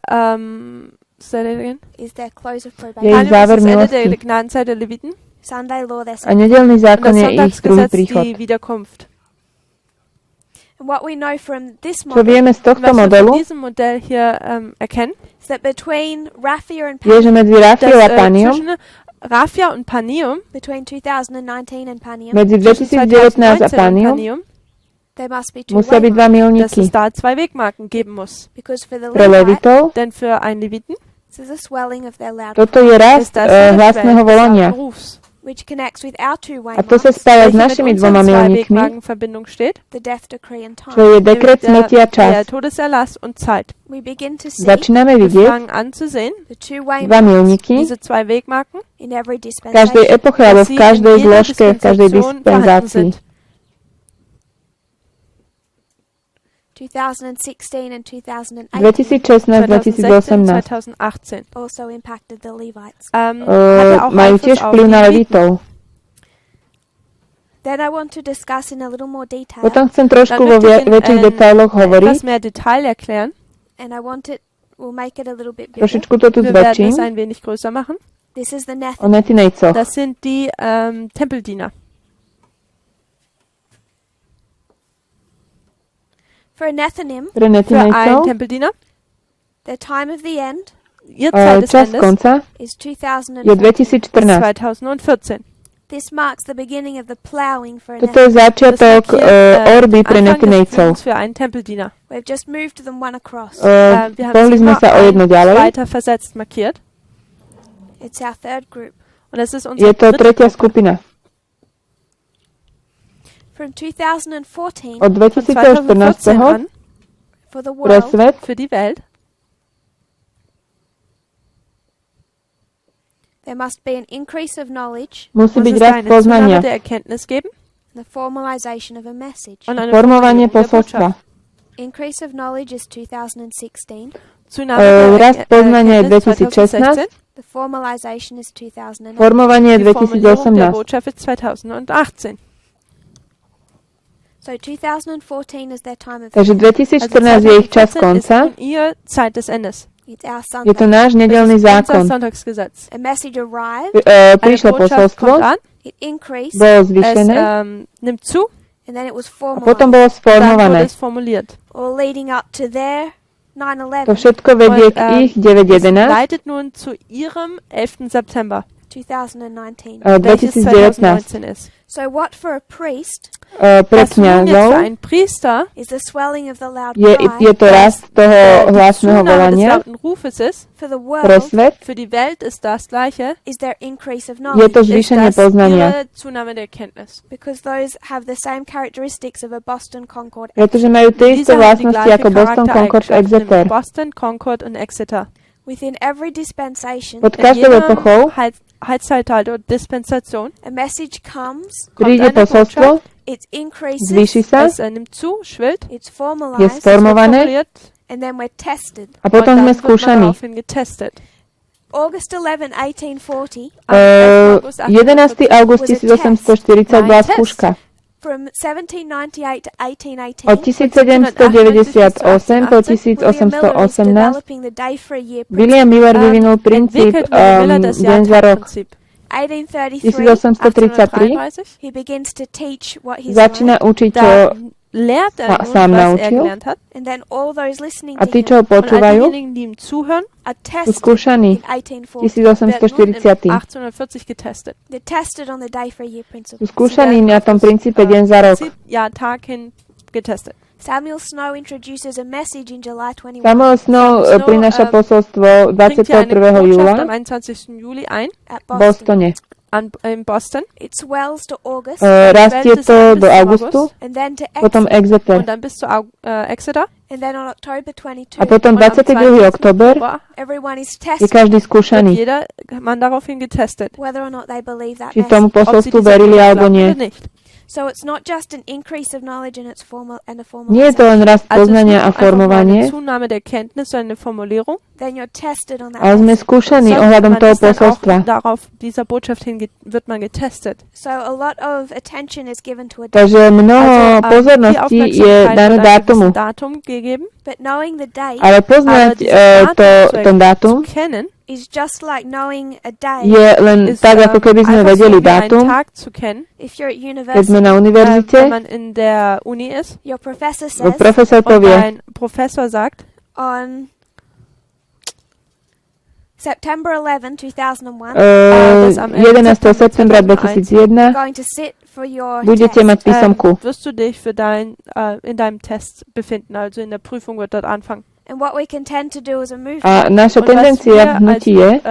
say that again? Is their close of Je ich probation. Panium záver ist das Ende der milosti. Gnadenzeit der Leviten Sunday law their A Sunday. nedeľný und zákon das je ich druhý Sonntagsgesetz príchod. die Wiederkunft. And what we know from this Čo model vieme z tohto Was wir modelu, von diesem Modell hier erkennen, is that between Raphia and je, že Panium medzi Rafiou a dass Paniom zwischen Raphia und Panium, between 2019 and Panium, medzi 2019 a Panium, there must be two musia byť dva dass milníky. es da 2 Wegmarken geben muss. because for the Pre Levite, Levitov Denn für einen Leviten this is a swelling of their loud toto je ist rast das der hlasného Schwell des volania. Berufs, which connects with our two-way A to sa marks, spája s welche mit našimi unseren dvoma 2 milníkmi, Wegmarken in Verbindung steht, the death decree and čo time. je dekret smrti a der čas. Todeserlass und Zeit. We begin to see Začíname Wir vidieť fangen an zu sehen, the two-way dva marks milníky diese 2 Wegmarken, in every v každej dispensation. epoche alebo dass v sie každej in jeder zložke, v každej Dispensation vorhanden dispenzácii. sind. 2016 and 2018 2016, 2016, 2018 2018. also impacted the Levites. Hatte auch majú Einfluss tiež auf vplyv die na Leviten. Levitov. Then I want to discuss in a little more detail, Potom chcem Dann trošku vo möchte ich väčších detailoch hovoriť. etwas mehr Detail erklären. and I want it, we'll make it a little bit bigger. Trošičku to tu Wir werden zväčším. es ein wenig größer machen. This is the O Nethinim. netinejcoch. Das sind die Tempeldiener. For a Nethinim, Pre Für einen netinejcov Tempeldiener, the time of the end ihr Zeit des čas Endes konca is je 2014. 2014. 2014. This marks the beginning of the plowing for a Toto je Nethinim. začiatok orby pre Anfang des netinejcov. Flügens für einen Tempeldiener. We've just moved them one across. Wir haben Pohli sie sme immer sa o jedno ďalej. weiter versetzt markiert. It's our third group. Und das ist Je unsere to dritte tretia Gruppe. skupina. From 2014, Od Von 2014 2014 an for the pre world, svet für die Welt there must be an increase of knowledge musí muss byť es rast eine Zunahme poznania, der Erkenntnis geben and the formalization of a message. und eine formovanie Formulierung der posolstva. Botschaft. Increase of knowledge is 2016. Zunahme der Rast poznania je Erkenntnis 2016, The formalization is 2008. formovanie je die Formulierung der 2018. Botschaft ist 2018. So 2014 is their time of Takže end. 2014 je ich čas 2014 ist konca. nun ihr Zeit des Endes. It's our Je to Sunday. náš nedelný Das ist unser zákon. Sonntagsgesetz. A message arrived, Eine Prišlo Botschaft posolstvo, kommt an, it increased, bolo es zvýšené nimmt zu, and then it was a potom formalized. bolo dann wurde sformované. es formuliert. All leading up to their To 9/11, všetko vedie Und, k ich 9.11, leitet nun zu ihrem 11. September, 2019. welches 2019. 2019 ist. So what for a priest Pre Was nun jetzt für kňazov einen Priester is the swelling of the loud je cry. to rast toho die hlasného Zunahme des volania. lauten Rufes ist. For the Pre world svet Für die Welt ist das Gleiche. is their increase of je knowledge, to Ist zvýšenie das poznania. ihre Zunahme der Erkenntnis. because those have the same characteristics of a Boston Concord. Pretože majú tie isté Diese haben die vlastnosti gleiche ako Boston Concord v Charaktereigenschaften, Exeter. nämlich Boston, Concord und Exeter. Within every dispensation, Pod In každou epochou jedem Heilszeitalter und Dispensation a message comes, kommt príde eine posolstvo, it increases, zvýši sa es nimmt zu, schwillt, it's je formalized, es wird sformované formuliert and then we're tested. a potom und sme dann wird man skúšaní. daraufhin getestet. August 11, 1840, Am 11. August 11. august was a 1840 bola test. skúška. from 1798 to 1818, Od 1798 po William Miller was 1818 developing the day for a year principle. William Miller vyvinul princíp entwickelt Miller das deň za rok. Jahrtagprinzip. 1833, 1833 he begins to teach what he's začína learned, učiť, čo Da lehrt er nun, sám was er naučil. gelernt hat. and then all those listening A to tí, him čo ho Und all počúvajú, diejenigen, die ihm zuhören, are sú tested skúšaní in 1840. werden nun 1840. 1840 getestet. They're tested on the day for a year principle. Sú skúšaní na tom princípe deň za rok. Prinzip, ja, Tag hin getestet. Samuel Snow introduces a message in July 21 Samuel Snow Snow, prináša posolstvo Bringt hier eine 21. Botschaft júla am 21. Juli ein at v Boston. Bostone. in Boston It swells to August Rastie Welt to bis do zum augustu, August. and then to potom Exeter, und Exeter. dann bis zu Exeter. and then on October 22, A potom Und am 22. október Oktober everyone is je tested každý wird skúšaný, jeder Mann daraufhin getestet. whether or not they believe that či tomu message. Ob sie posolstvu dieser verili Botschaft alebo glauben nie. oder nicht. So it's not just an increase of knowledge and it's formal and a Nie je to formalization. len rast Also es ist poznania nicht a einfach nur eine formovanie, Zunahme der Kenntnis, sondern eine Formulierung. Then you're tested on that ale sme message. skúšaní sondern ohľadom man toho ist dann auch posolstva. darauf, dieser Botschaft hin wird man getestet. So a lot of attention is given to a date, Takže mnoho die pozornosti je Aufmerksamkeit dané wird einem dátumu, gewissen Datum gegeben, but knowing the date ale poznať aber dieses ten dátum zu kennen, is just like knowing a day. je len ist tak, ako keby sme einfach vedeli so wie einen dátum, Tag zu kennen, If you're at keď sme university, na wenn univerzite, man in der Uni ist your professor says profesor und povie, ein Professor sagt, on September 11, 2001, 11. septembra 2001 budete mať písomku. Wirst du dich für in deinem Test befinden, also in der Prüfung wird dort anfangen. And what we can tend to do as a movement, A naša tendencia v hnutí je,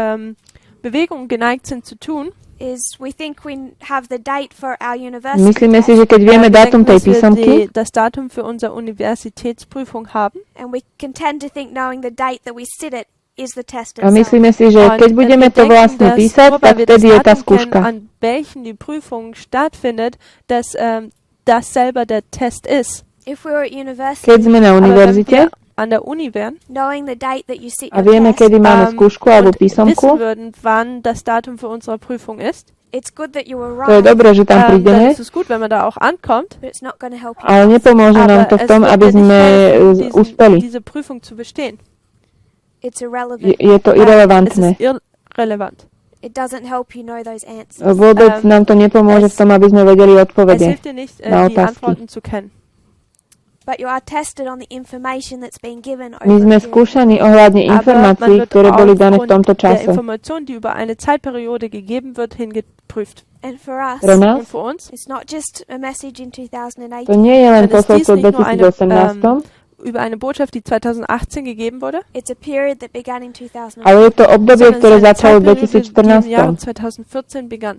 Bewegungen geneigt sind zu tun, is we think we have the date for our university myslíme si, že keď vieme dátum tej písomky, das Datum für unsere Universitätsprüfung haben, and we can tend to think knowing the date that we sit it is the test a itself. myslíme si, že keď budeme to vlastne písať, tak vtedy je tá skúška. an welchen die Prüfung stattfindet, dass das selber der Test ist. If we were at university, Keď sme na univerzite An der Uni wären knowing the date that you sit a your vieme, test, kedy máme skúšku alebo und písomku, wissen würden, wann das Datum für unsere Prüfung ist, it's good that you to je arrive, dobré, že tam dann prídeme, ist es gut, wenn man da auch ankommt. but it's not going to help you. ale nepomôže nám to v tom, aby sme uspeli. diese Prüfung zu bestehen. It's irrelevant. Je to Es irrelevantné. ist irrelevant. It doesn't help you know those answers. Vôbec nám to nepomôže v tom, aby sme vedeli Es odpovede hilft dir nicht, na die otázky. Antworten zu kennen. But you are tested on the information that's being given My sme over skúšaní ohľadne informácií, ktoré boli dané v tomto der čase. Information, die über eine Zeitperiode gegeben wird, hingeprüft. And for us, Pre nás Und für uns it's not just a message in to 2018. nie je len dann ist dies posolstvo v nicht nur eine, 2018, über eine Botschaft, die 2018 gegeben wurde, It's a period that began in 2018. ale je to obdobie, sondern ktoré es ist eine začalo v Zeitperiode, die im Jahre 2014. 2014 begann.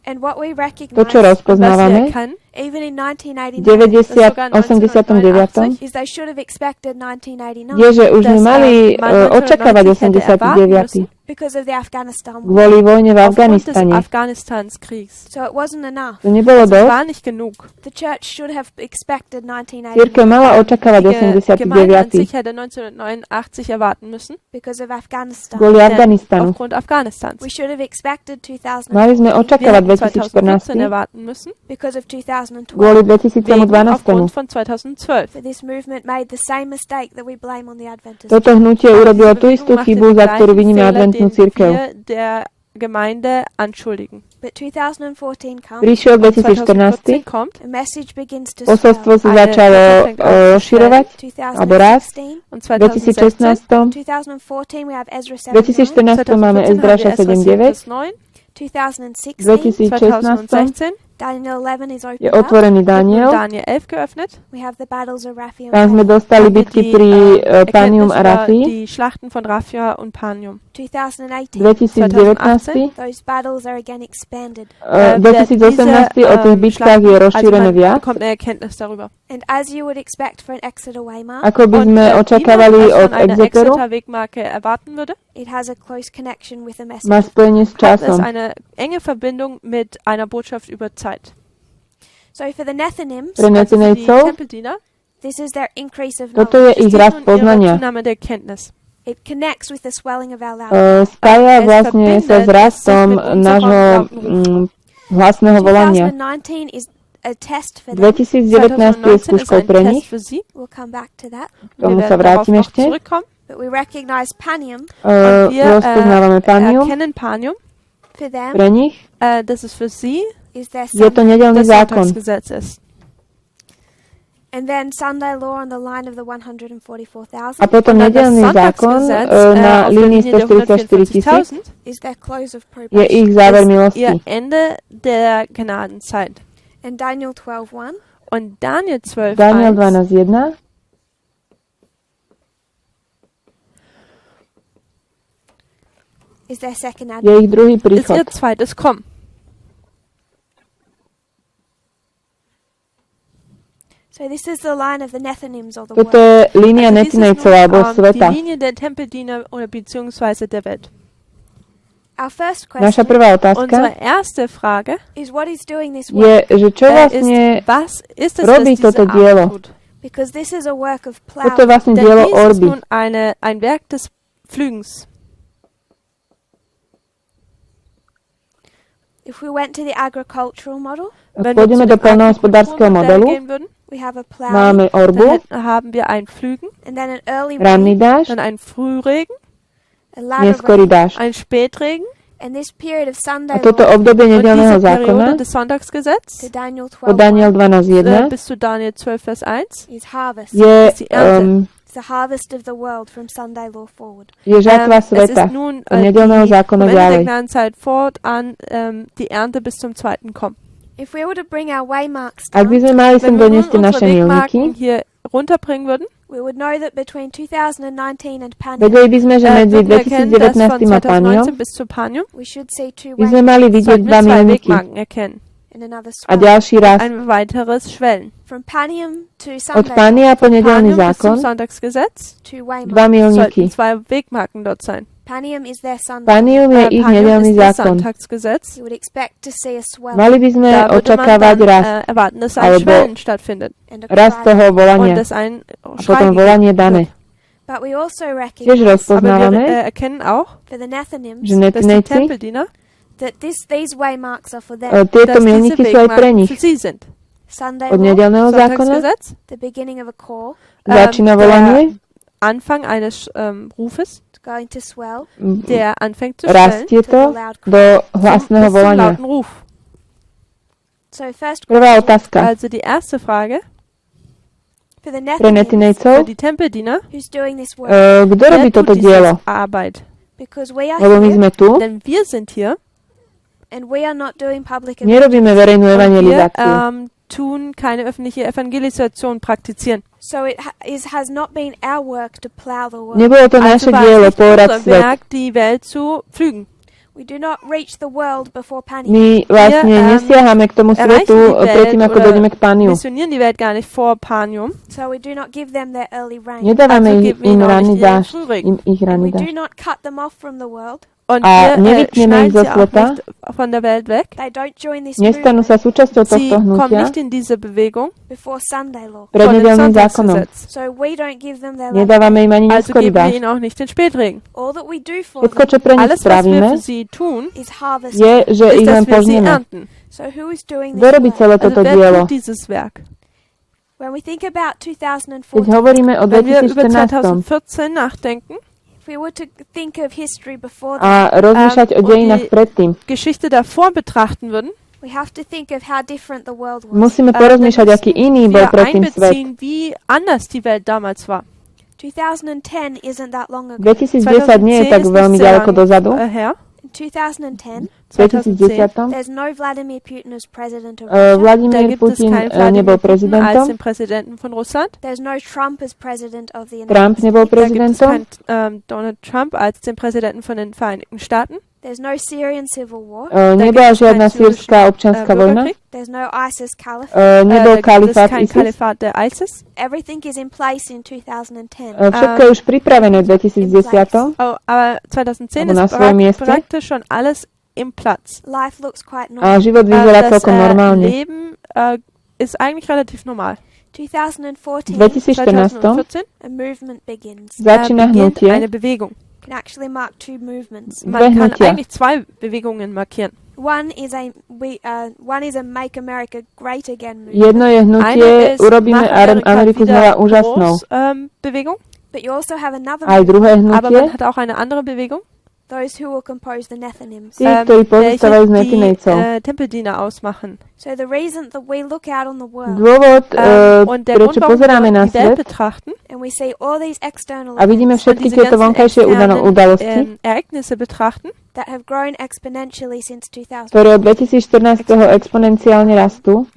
And what we To, recognize, čo Und was wir rozpoznávame, erkennen, even in 1989, 89. is they should have expected 1989 je, že už sme dass, mali man očakávať 1990 hätte erwarten 89. müssen, because of the Afghanistan war. kvôli vojne v aufgrund des Afganistane. Afghanistankriegs. So it wasn't enough. To nebolo Es dosť. war nicht genug. The church should have expected 1989 Cirkev mala očakávať Die Gemeinde an 89. sich hätte 1989 erwarten müssen, because of Afghanistan. kvôli denn Afganistanu. aufgrund Afghanistans. We should have expected 2000 Mali sme Wir očakávať hätten 2014 2014 erwarten müssen, because of 2012. kvôli wegen 2012. aufgrund von 2012. But this movement made the same mistake that we blame on the Adventists. Toto hnutie urobilo tú istú chybu, za ktorú vidíme adventnú cirkev. Der Gemeinde anschuldigen. But 2014 comes, Prišiel 2014 2014, kommt a message begins to posolstvo swell. sa začalo rozširovať, alebo rásť. 2016, und V 2016, 2014 we have Ezra 7, 2014 máme 2014 Ezdraša haben wir Esra 7.9, 7:9, 2016 2016 Daniel 11 is je opened up. otvorený wird nun Daniel. Daniel 11 geöffnet. We have the battles of Raphi and Tam sme Panium. dostali Haben wir bitky die, pri Panium Erkenntnis a über Rafi. die Schlachten von Raphia und Panium. 2018, 2019, those battles are again expanded. 2018 o tých bitkách je rozšírené man viac, bekommt eine Erkenntnis darüber. And as you would expect for an Exeter waymark, ako by sme wie man očakávali das od von einer Exeteru. Exeter-Wegmarke erwarten würde, it has a close connection with the Má message. spojenie s hat es časom. eine enge Verbindung mit einer Botschaft über Zeit. So for the Nethinims, Pre Also für die Nethinejcov Tempeldiener this is their increase of toto knowledge. je ich ist rast dies nun ihre poznania. Zunahme der Kenntnis. It connects with the swelling of our loud. Spája Es vlastne sa s verbindet rastom sich mit unserem nášho lauten hlasného volania. 2019 is a test for them. 2019 je 2019 ist skúškou ein pre Test nich, für sie. We'll come back to that. k tomu Wir sa werden darauf vrátime noch ešte. zurückkommen. But we recognize Panium Und wir Rozpoznávame Panium, erkennen Panium. for them pre nich Das ist für sie is their je to Sunday. nedeľný das zákon. Sonntagsgesetz ist. And then Sunday law on the line of the 144,000 A potom Und dann das nedeľný zákon Sonntagsgesetz na auf der línii Linie der 144 000 144.000 is their close of je probation. ich záver ist milosti. ihr Ende der Gnadenzeit. And Daniel 12:1 Und Daniel 12, Daniel 1, 12.1 is their second je advent. ich druhý ist príchod. ihr zweites Kommen. So this is the line of the Nethinims or the Toto world. je línia Also dies ist Nethinejcov nun, alebo sveta. die Linie der Tempeldiener oder beziehungsweise der Welt. Our first Naša question prvá Unsere otázka erste Frage is what is doing this work? je, že čo vlastne ist, was ist es, robí das diese toto dielo? Arbeit tut? Because this is a work of toto je plowing. vlastne Denn dielo dies ist orby. nun ein Werk des Pflügens. If we went to the agricultural model, Wenn Ak pôjdeme wir do zu dem poľnohospodárskeho Agrikulturmodell modelu, gehen würden, we have a plow máme orbu, dann haben wir ein Pflügen, and then an early ranný rain, dážď, dann ein Frühregen, a latter neskorý rain, dážď. ein Spätregen and this period of A Sunday toto law obdobie und nedeľného diese zákona Periode des Sonntagsgesetzes to Daniel od Daniel 12:1 12.1 bis zu Daniel 12, Vers 1 is harvest. je ist die Ernte. It's Je žatva sveta od nedeľného zákona ďalej. Ak by sme mali sem doniesť naše milníky, vedeli by sme, že medzi 2019 a Pániom by sme mali vidieť dva milníky a ďalší rast. Od Pánia po nedeľný zákon dva milníky. Pánium je ich nedeľný zákon. Mali by sme očakávať rast, alebo rast toho volania, a potom volanie dané. Tiež rozpoznávame, že netinejci, tieto milníky sú aj pre nich. Od nedeľného zákona začína volanie, rastie to do hlasného volania. Prvá otázka. Pre netinejcov, kto robí toto dielo? Lebo my sme tu, nerobíme verejnú evangelizáciu. Tun keine öffentliche Evangelisation praktizieren. Nebolo to naše dielo poorať svet. Die Welt zu pflügen. My vlastne nesiahame k tomu svetu predtým, ako dojdeme k Pániu. Nedávame im ranný dážď, ich ranný dážď. A nevypneme ich zo sveta, nestanú sa súčasťou tohto hnutia pred nedeľným zákonom. Nedávame im ani neskorý dážď. Všetko, čo pre nich spravíme, je, že ich len požnieme. Kto robí celé toto dielo? Keď hovoríme o 2014, a rozmýšľať o dejinách predtým, musíme porozmýšľať, aký iný bol predtým svet. 2010 nie je tak veľmi ďaleko dozadu. V 2010 Vladimír Putin nebol prezidentom. Trump nebol prezidentom. Donald Trump als den Präsidenten von den Vereinigten Staaten. Nebola žiadna sýrska občianska vojna. Nebol kalifát ISIS. Všetko je už pripravené v 2010. Na svojom mieste. A život vyzerá celkom normálne. V 2014 začína hnutie. Man kann eigentlich zwei Bewegungen markieren. Jedno je hnutie, urobíme Ameriku znova úžasnou. Aj druhé hnutie, tí, ktorí pozostávajú z netinejcov. Dôvod, prečo pozeráme na svet a vidíme všetky tieto vonkajšie udalosti, ktoré od 2014. exponenciálne rastú,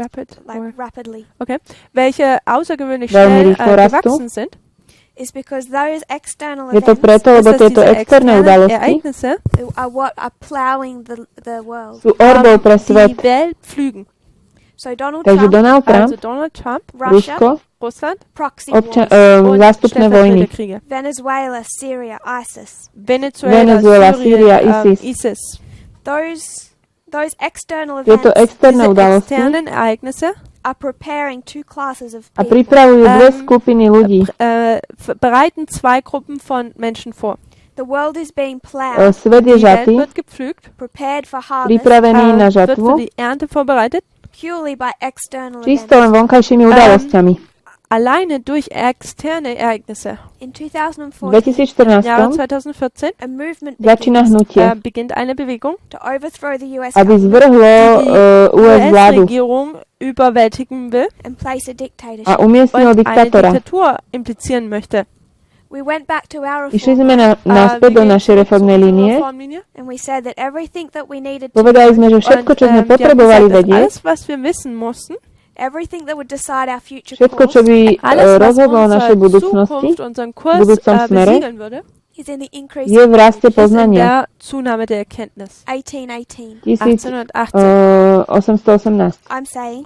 veľmi rýchlo rastú, je to preto, lebo tieto externé udalosti sú orbou pre svet. Takže Donald Trump, Rusko, zástupné vojny. Venezuela, Sýria, ISIS. Tieto externé udalosti a pripravujú dve skupiny ľudí. Svet je žatý, pripravený na žatvu, čisto len vonkajšími udalosťami. Alleine durch externe Ereignisse. V 2014 začína hnutie, aby zvrhlo US vládu a umiestnilo diktátora. Išli sme naspäť do našej reformnej línie. Povedali sme, že všetko, čo sme potrebovali vedieť, všetko, čo by rozhodlo o našej budúcnosti, v budúcom smere, je v raste poznania. 1818.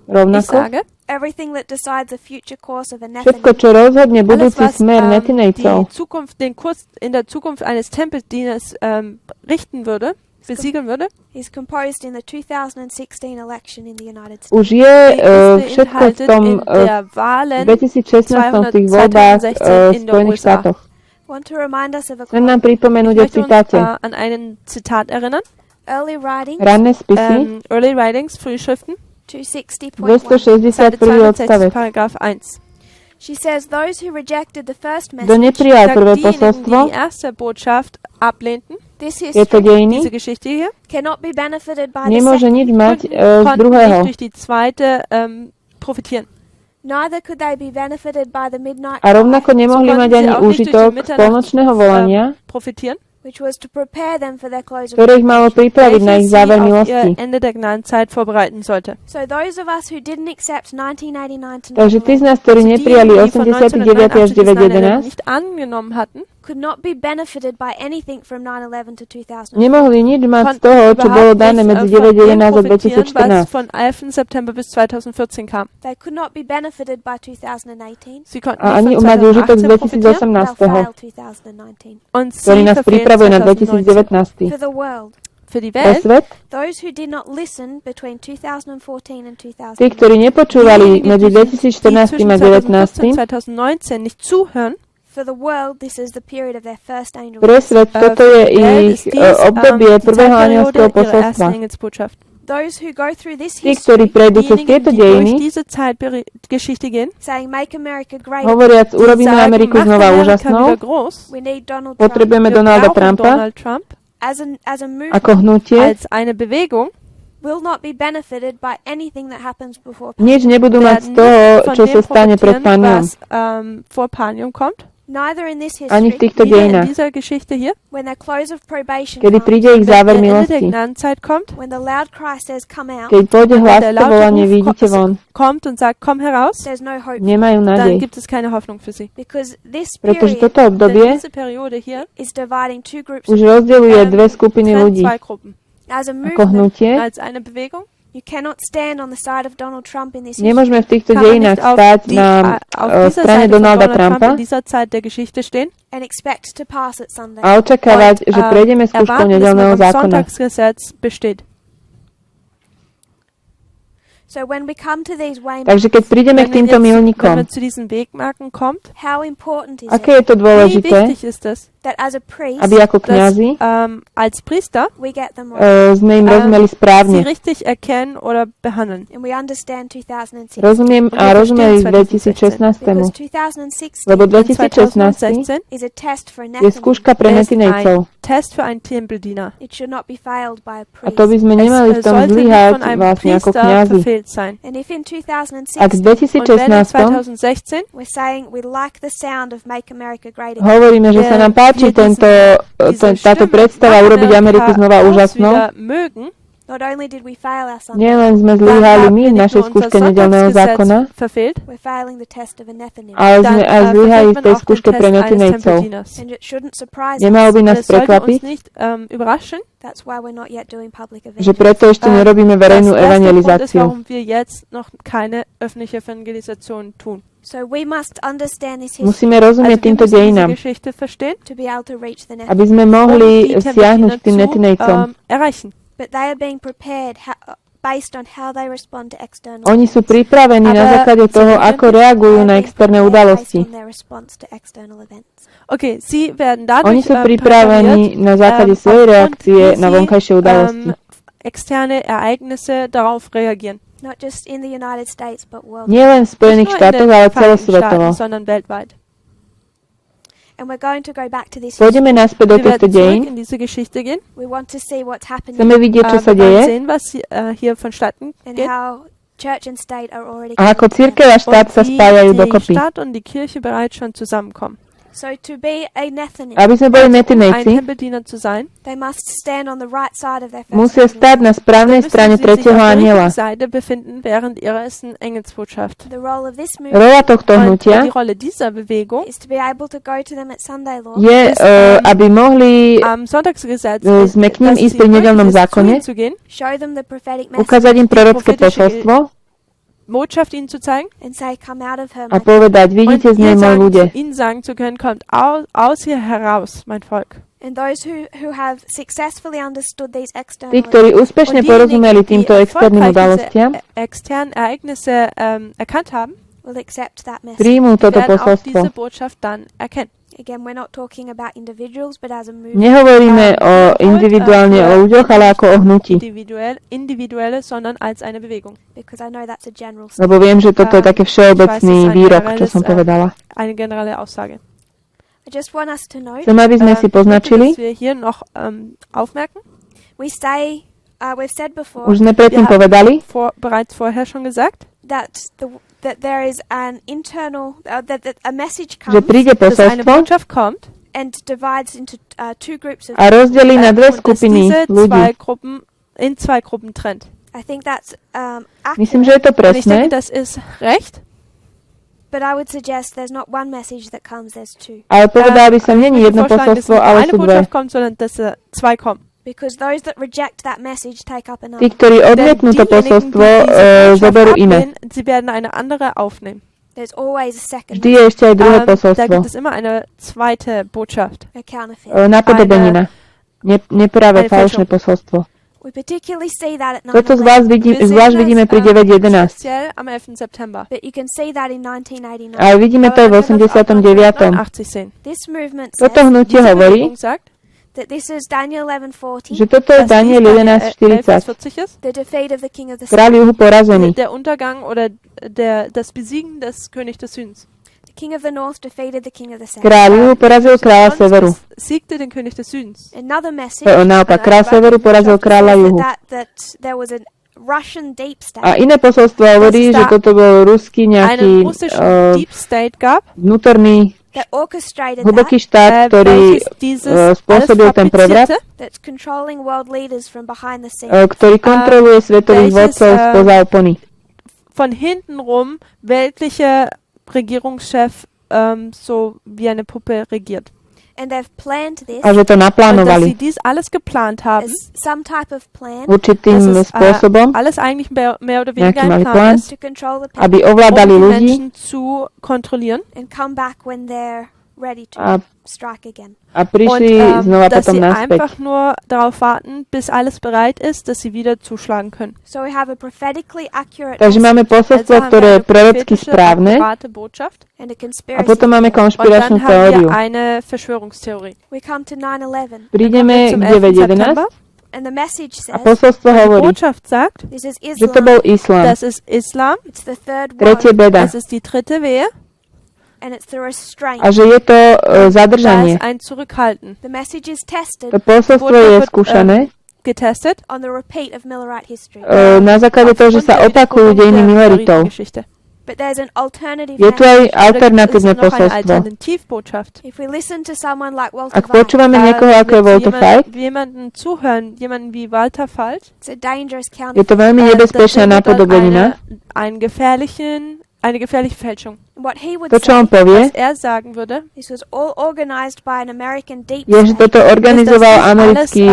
Rovnako. Všetko, čo rozhodne budúci smer netinejcov, už je všetko v tom 2016 v tých voľbách v Spojených štátoch. Chcem nám pripomenúť o citáte. Ranné spisy, 261. odstavec. Kto neprijal prvé posolstvo, je to dejiny, nemôže nič mať z druhého. A rovnako nemohli mať ani úžitok z polnočného volania, ktoré ich malo pripraviť na ich záver milosti. Takže tí z nás, ktorí neprijali 89. až 911, nemohli nič mať z toho, čo bolo dané medzi 911 a 2014. A ani mať užitok z 2018, ktorý nás pripravuje na 2019. Pre svet, tí, ktorí nepočúvali medzi 2014 a 2019, pre svet toto je ich obdobie prvého anielského posolstva. Tí, ktorí prejdú cez tieto dejiny, hovoriac, urobíme Ameriku znova úžasnou, potrebujeme Donalda Trumpa ako hnutie, nič nebudú mať z toho, čo sa stane pred Pánom. Ani v týchto dejinách. Kedy príde ich záver milosti. Keď pôjde hlas to volanie, vidíte von. Nemajú nádej. Pretože toto obdobie už rozdeľuje dve skupiny ľudí. Ako hnutie, nemôžeme v týchto dejinách stáť na strane Donalda Trumpa a očakávať, že prejdeme skúškou nedeľného zákona. Takže keď prídeme k týmto milníkom, aké je to dôležité, aby ako kňazi sme im rozumeli správne. Rozumiem a rozumeli v 2016. Lebo 2016 je skúška pre netinejcov. A to by sme nemali v tom zlyhať vlastne ako kňazi. Ak v 2016 hovoríme, že sa nám páči táto predstava urobiť Ameriku znova úžasnou, nielen sme zlyhali my v našej skúške nedeľného zákona, ale sme aj zlyhali v tej skúške pre netinejcov. Nemalo by nás prekvapiť, že preto ešte nerobíme verejnú evangelizáciu. Musíme rozumieť týmto dejinám, aby sme mohli siahnuť k tým netinejcom. Oni sú pripravení na základe toho, ako reagujú na externé udalosti. Oni sú pripravení na základe svojej reakcie na vonkajšie udalosti. Nie len v Spojených štátoch, ale celosvetovo. Pôjdeme naspäť do týchto dejín. Chceme vidieť, čo sa deje. A ako cirkev a štát sa spájajú dokopy. So to be a Nethinim, Aby sme boli ein Nethinejci, Tempeldiener zu sein, they must stand on the right side of their first musia angel. stáť na správnej müssen strane sie sich tretieho auf der aniela. richtigen Seite befinden während ihrer ersten Engelsbotschaft. The role of this movement Rola tohto Und hnutia die Rolle dieser Bewegung is to be able to go to them at Sunday law je, aby mohli am Sonntagsgesetz sme k ním dass ísť sie pri nedeľnom möglich ist, zu zákone, ihnen zu gehen, show them the prophetic message ukázať im prorocké prophetische posolstvo Botschaft ihnen zu zeigen and say, come out of her, a my povedať, und vidíte z nej, môj ľudia. ihnen sagen zu können, kommt aus ihr heraus, mein Volk. And those who have successfully understood these external Tí, ktorí úspešne Und porozumeli diejenigen, die týmto externým erfolgreich udalostiam, diese externen Ereignisse erkannt haben, will accept that message. príjmú toto werden auch posolstvo. diese Botschaft dann erkennen. Again, we're not talking about individuals, but as a movement. Nehovoríme individuálne o ľuďoch, ale ako o hnutí. Individuelle, sondern als eine Bewegung. Because I know that's a general Lebo viem, že toto je také všeobecný výrok, čo som povedala. Eine generelle Aussage. I just want us to know, Chcem, aby sme si poznačili, dass wir hier noch aufmerken. we say, we've said before, už sme predtým Ja. povedali, Bereits vorher schon gesagt, that there is an internal, that a message že comes príde dass eine posolstvo Botschaft kommt and divides into two groups of a rozdelí na dve und dass skupiny diese ľudí. in zwei Gruppen trennt. I think that's Myslím, že je to Und ich denke, presné, das ist recht. but I would suggest there's not one message that comes, there's two. ale povedala by som, Ich nie je würde jedno vorschlagen, dass posolstvo, nicht ale eine sú dve. Botschaft kommt, sondern dass zwei kommen. Because those that reject that message take up Tí, another. ktorí odmietnú to posolstvo, zoberú iné. Sie werden eine andere aufnehmen. There's always a second, Vždy je ešte aj druhé Da posolstvo. gibt es immer eine zweite Botschaft. a counterfeit. Napodobenina. Nepravé, Eine falošné Fälschung. posolstvo. We particularly see that at Toto 9/11, zvlášť vidíme pri 9.11. Speziell am 11. September. but you can see that in 1989. Ale vidíme to aj v 89. 89 sehen. This movement Toto says hnutie Diese hovorí, Bewegung sagt, that this is Daniel 11:40, že toto je dass Daniel dies Daniel 11.40. 11:40 ist. the defeat of the king of the Kráľ south. juhu porazený. Der Untergang oder das Besiegen des Königs des Südens. The king of the north defeated the king of the south. Kráľ juhu porazil kráľa severu. Siegte den König des Südens. Another message Naopak, kráľ severu porazil kráľa juhu. that there was a Russian deep state A iné posolstvo hovorí, že toto bol ruský Einen nejaký russischen Deep State gab, vnútorný that orchestrated hlboký that, štát, ktorý welches dieses alles spôsobil ten prevrat, fabrizierte, that's controlling world leaders from behind the scenes. ktorý kontroluje svetových welches, vodcov spoza opony. von hinten rum weltliche Regierungschef so wie eine Puppe regiert. And they've planned this A že to Und dass sie naplánovali dies alles geplant haben, as some type of plan určitým dass es spôsobom, alles eigentlich mehr oder weniger nejaký ein malý Plan plán, ist, to control the people aby ovládali die ľudí Menschen zu kontrollieren and come back when they're ready to a, strike again. a und prišli znova dass potom sie naspäť. einfach nur darauf warten, bis alles bereit ist, dass sie wieder zuschlagen können. So we have a prophetically accurate Takže máme posolstvo, haben ktoré wir je eine prorocky prophetische, správne akkurate Botschaft and a a conspiracy. potom máme und dann konšpiračnú haben teóriu. wir eine Verschwörungstheorie. We come to 9/11 Prídeme Zum k 11. 9.11 September. and the message a says posolstvo Die hovorí, Botschaft sagt, this is že to bol Islam. islám. das ist Islam, It's the third Tretie woe beda. das ist die dritte Wehe, and it's the restraint. A že je to da zadržanie. ist ein Zurückhalten. The message is tested To posolstvo je skúšané Getestet. on the repeat of Millerite history. na základe toho, že sa opakujú dejiny Milleritov. But there's an alternative Je tu aj message. alternatívne noch eine posolstvo. Alternativbotschaft. If we listen to someone like Walter Ak White, počúvame niekoho, ako je Walter Fight, jemanden zuhören, jemanden wie Walter Fight, it's a dangerous je counterfeit. to veľmi nebezpečná napodobenina. eine gefährliche Fälschung. What he would To, čo on say, povie, Was sagen würde, this was all organized by an American deep je, že state. toto organizoval americký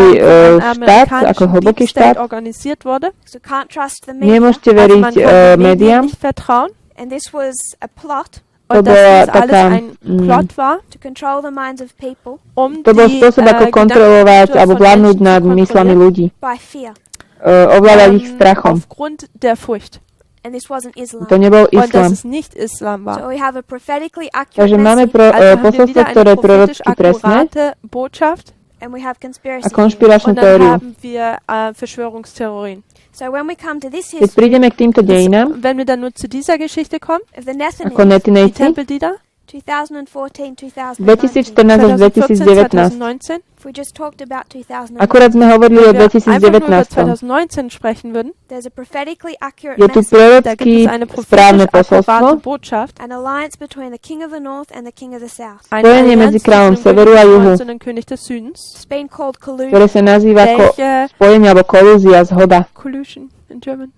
štát, ako hlboký štát. organisiert wurde. So can't trust the media. Nemôžete Also veriť man konnte den Medien médiám. nicht vertrauen. And this was a plot To Und dass bola dies alles taká, ein Plot war, to control the minds of people to bol spôsob, ako kontrolovať alebo vládnuť nad myslami ľudí. by fear. Ovládať ich strachom. Aufgrund der Furcht. And this wasn't Islam. To nebol Und dass islám. es nicht Islam war. So we have a prophetically accurate Takže máme message Also haben wir posolstvo, wieder ktoré eine je prophetisch prorocky presné akkurate Botschaft and we have conspiracy a theory. konšpiračnú und dann teóriu. haben wir Verschwörungstheorien. So when we come to this Keď history prídeme k týmto dejinám, Wenn wir dann nur zu dieser Geschichte kommen, of the Nethinim, ako die Nethinejci, Tempeldiener, 2014, 2014 až 2019. If we just talked about 2019, Akurát sme hovorili o Wenn wir einfach nur über 2019. 2019 sprechen würden, there's a prophetically accurate Je tu message, da gibt prorocky es eine správne prophetisch akkurate posolstvo, Botschaft, an alliance between the king of the north and the king of the south. eine Spojenie medzi Allianz kráľom zwischen dem severu a König des juhu, Nordens und dem König des Südens, It's been called ktoré collusion. sa nazýva welche spojenie alebo kolúzia, zhoda. Collusion in German,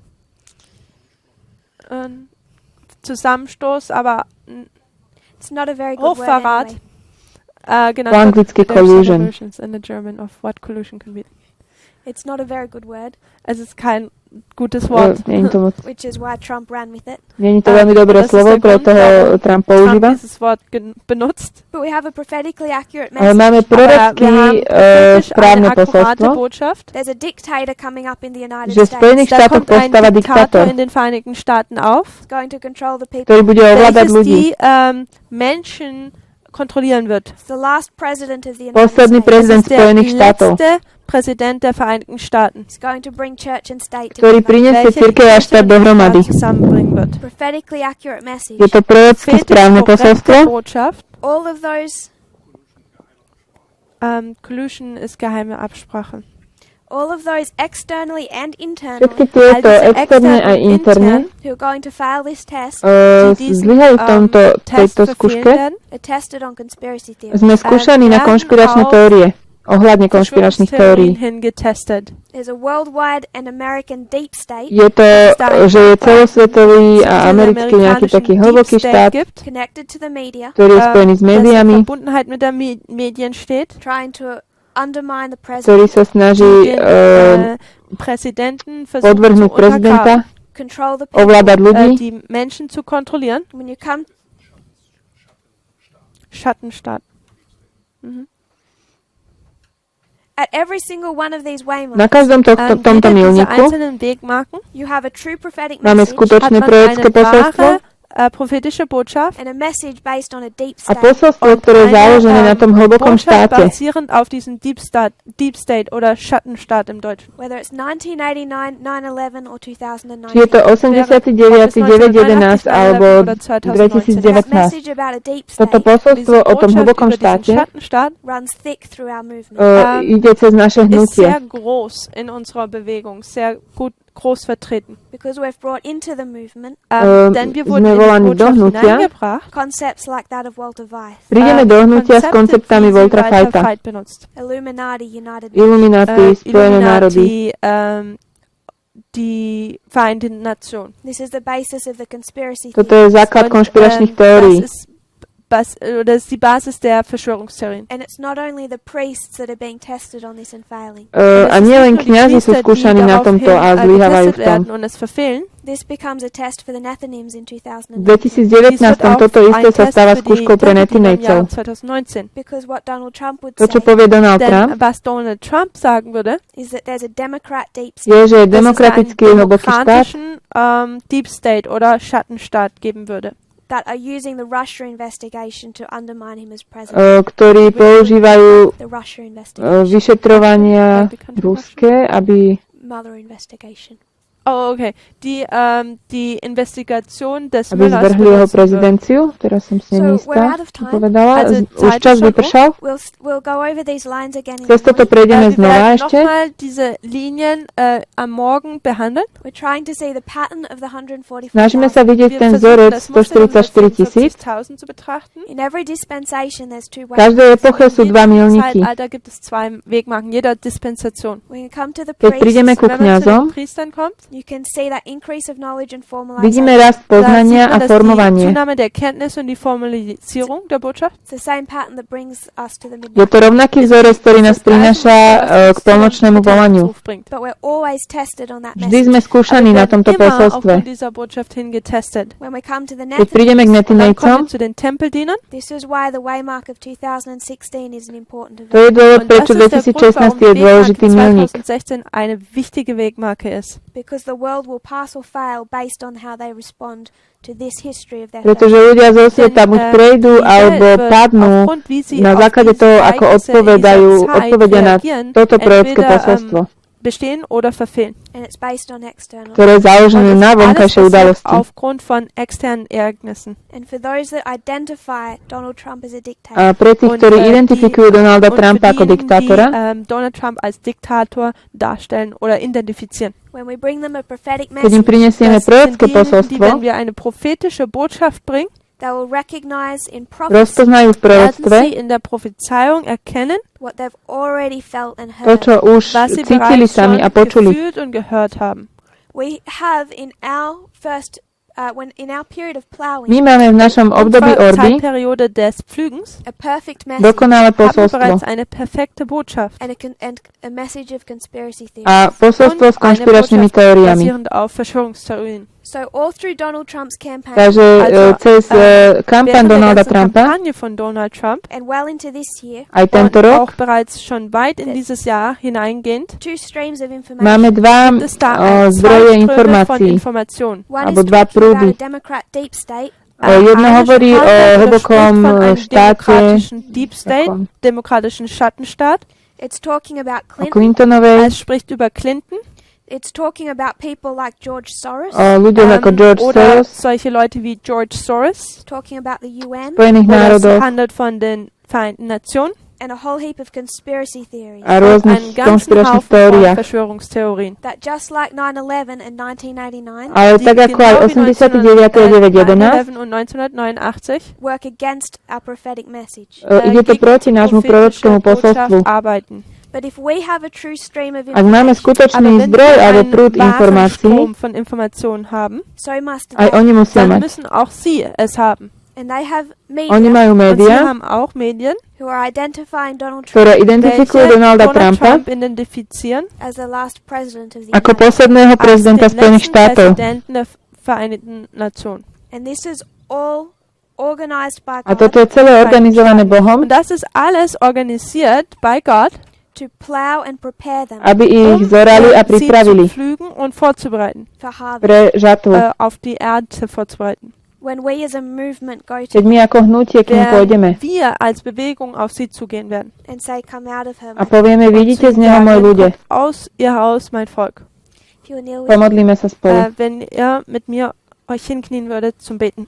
Zusammenstoß, aber It's not a very good word Hochverrat, anyway. genannt Po wird. anglicky There's other collusion. versions in the German of what collusion can be. It's not a very good word, Es ist kein gutes Wort. Nie je to moc. which is why Trump ran with it. Nie je to veľmi dobré Das ist slovo, der Grund, preto ho warum Trump Trump používa. dieses Wort benutzt. But we have a prophetically accurate Ale message. máme Aber wir prorocky haben prophetisch správne eine akkurate posolstvo, Botschaft. There's a dictator coming up in the United že v States. Spojených Da štátoch kommt ein postáva Diktator diktátor, in den Vereinigten Staaten auf, It's going to control the people. ktorý bude ovládať welches ľudí. die Menschen kontrollieren wird. It's the last president of the United Posledný States. prezident Das ist der Spojených štátov, letzte Präsident der Vereinigten Staaten, It's going to bring church and state ktorý together. prinesie welcher die cirkev a Kirche štát und den dohromady. Staat zusammenbringen wird. Prophetically accurate message. Je to prorocky Prophetisch správne korrekte posolstvo. Botschaft. All of those, Collusion ist geheime Absprache. all of those externally and internally Všetky tieto externe aj interne who are going to fail this test zlyhajú v tejto skúške. are tested on conspiracy theories. Sme skúšaní na konšpiračné teórie, ohľadne konšpiračných teórií. hingetestet. There's a worldwide and American deep state Je to, že je celosvetový a americký nejaký taký hlboký štát, connected to the media, ktorý je spojený s Das in médiami, Verbundenheit mit der Medien steht. trying to undermine the ktorý president, sa snaží Den Präsidenten versuchen zu podvrhnúť prezidenta, control the people. ovládať ľudí. die Menschen zu kontrollieren. When you come Schattenstaat. at every single one of these Na waymarks, každom tomto Jeder dieser milníku einzelnen Wegmarken you have a true prophetic máme message hat skutočné man prorocké eine posolstvo wahre prophetische Botschaft and a message based on a deep a state. posolstvo, ktoré je založené na tom hlbokom Botschaft štáte. basierend auf diesem Deep State oder Schattenstaat im Deutschen. Whether it's 1989, 9/11 or Či je 2019. to 89, 911 alebo That 2019. message about a deep Toto state posolstvo o tom hlbokom über diesen štáte Schattenstaat runs thick through our movement. ide cez naše ist hnutie. sehr groß in unserer Bewegung, sehr groß vertreten. Because we've brought into the movement Denn wir wurden sme in die volaní do Botschaft hnutia. hineingebracht. concepts like that of Walter Weiss, Prídeme do hnutia s Konzepte, konceptami wie sie Waltera Walter Fajta. Veit benutzt. Illuminati, United Nations. Illuminati, Spojené národy. Die Vereinten Nationen. This is the basis of the conspiracy Toto theory. je základ Und, konšpiračných teórií. das ist die Basis der Verschwörungstheorien. And it's not only the priests that are being tested on this and failing. A nielen kňazi sú skúšaní na tomto a zlyhávajú v tom. Und es verfehlen. This becomes a test for the Nethinims in V 2019. 2019 toto isté sa stáva skúškou pre netinejcov. 2019. Because what Donald Trump would To, čo say povie Donald Trump, Denn was Donald Trump sagen würde, is that there's a Democrat deep je, state že dass es demokratický einen hlboký štát, demokratischen Deep State oder Schattenstaat geben würde. that are using the Russia investigation to undermine him as president. ktorí používajú The Russia investigation. vyšetrovania ruské, aby Mueller investigation. Oh, okay. Die Investigation des aby Müllers zvrhli jeho benutzen würde. prezidenciu. Teraz som si So, neistá, we're out of čo time. povedala. Also, Už Zeit čas ist schon vypršal. We'll go over these lines again in Cez the toto morning. prejdeme Wir znova werden ešte. nochmal diese Linien am Morgen behandeln. We're trying to see the pattern of the 144,000. Snažíme sa vidieť Wir ten versuchen, vzorec das Muster 144 000. 144.000 zu betrachten. In every dispensation there's two V ways. každej epoche sú In dva jedem milníky. Zeitalter gibt es zwei Wegmarken, jeder Dispensation. When you come to the Keď priests, prídeme ku Wenn man zu kňazom, den Priestern kommt, you can see that increase of knowledge and formalization. vidíme rast da sieht poznania a man, dass die formovanie. Zunahme der Kenntnis und die Formalisierung der Botschaft. It's the same pattern that brings us to the Je midnight. to rovnaký vzorec, ktorý nás prináša k polnočnému volaniu. But we're always tested on that Vždy message. sme skúšaní na tomto posolstve. dieser Botschaft hingetestet. When we come to the Keď prídeme k Nethinims, Dann kommen netinejcom, wir zu den Tempeldienern. this is why the waymark of 2016 is an important to je event. dôvod, Und prečo das ist der Grund, 2016 warum je die dôležitý Wegmarke milník. 2016 eine wichtige Wegmarke ist. Because the world will pass or fail based on how they respond to this history of their Pretože faith. ľudia zo sveta buď prejdú, alebo padnú na základe toho, ako odpovedia na toto prorocké posolstvo. bestehen oder verfehlen. And it's based on external. ktoré je založené na vonkajšie udalosti. Aufgrund von externen Ereignissen. And for those that identify Donald Trump as a dictator. A pre tých, ktorí identifikujú Donalda Trumpa ako diktátora, Donald Trump als Diktator darstellen oder identifizieren. When we bring them a prophetic keď im message, prinesieme prorocké die, posolstvo, wenn wir eine prophetische Botschaft bringen, they will recognize in prophecy rozpoznajú v werden proroctve sie in der Prophezeiung erkennen, what they've already felt and to, heard. čo už was sie cítili bereits sami schon a počuli. gefühlt und gehört haben. We have in our first in our period of plowing My máme v našom období orby Zeitperiode des Pflügens a perfect message dokonalé haben wir posolstvo bereits eine perfekte Botschaft and a message of conspiracy theories. a posolstvo s und eine konšpiračnými Botschaft teóriami. basierend auf Verschwörungstheorien. So all through Donald Trump's campaign Takže cez kampaň Während der Donalda ganzen Trumpa Kampagne von Donald Trump and well into this year, aj tento und rok auch bereits schon weit in dieses Jahr hineingehend two streams of information. máme dva gibt es da zdroje zwei Ströme von informácií. Informationen. One alebo is dva talking about prúdy. a Democrat deep state, Jedno hovorí o hlbokom štáte, Deep State, demokratischen Schattenstaat. it's talking about o Clinton, Clintonovej, Es spricht über Clinton it's talking about people like George Soros, o ľuďoch ako George oder Soros, solche Leute wie George Soros. talking about the UN, Spojených Oder es národov handelt von den Vereinten Nationen and a whole heap of conspiracy theories. a und rôznych einen ganzen konšpiračných Haufen von teóriách. Verschwörungstheorien. That just like 9/11 and 1989 Ale tak ako aj 89. a 9/11 9/11 und 1989 work against our prophetic message. ide to proti nášmu prorockému posolstvu. arbeiten. But if we have a true stream of Ak máme information, skutočný Aber wenn zdroj wir alebo einen prúd wahren informácií, Strom von Informationen haben, so must aj they. oni musia dann mať. müssen auch sie es haben. And they have Oni media majú Und sie médiá, haben auch Medien, who are identifying Donald Trump ktoré identifikujú welche Donalda Donald Trumpa Trump identifizieren as the last president of the ako United States. posledného prezidenta als den Spojených letzten štátov. Präsidenten der Vereinigten Nationen. And this is all organized by A God toto je celé organizované Bohom, Und das ist alles organisiert bei Gott, to plow and prepare them aby ich zorali a sie zu pripravili pflügen und vorzubereiten, for harvest. pre žatvu. auf die Ernte vorzubereiten. When we as a movement go Keď to my ako hnutie k nim pôjdeme Während wir als Bewegung auf sie zugehen werden. and say, come out of her, a my-" povieme, vidíte z neho, môj ľudia. Kommt aus ihr Haus, mein Volk. if you will kneel with me. Pomodlíme sa spolu. Wenn ihr mit mir euch hinknien würdet zum Beten.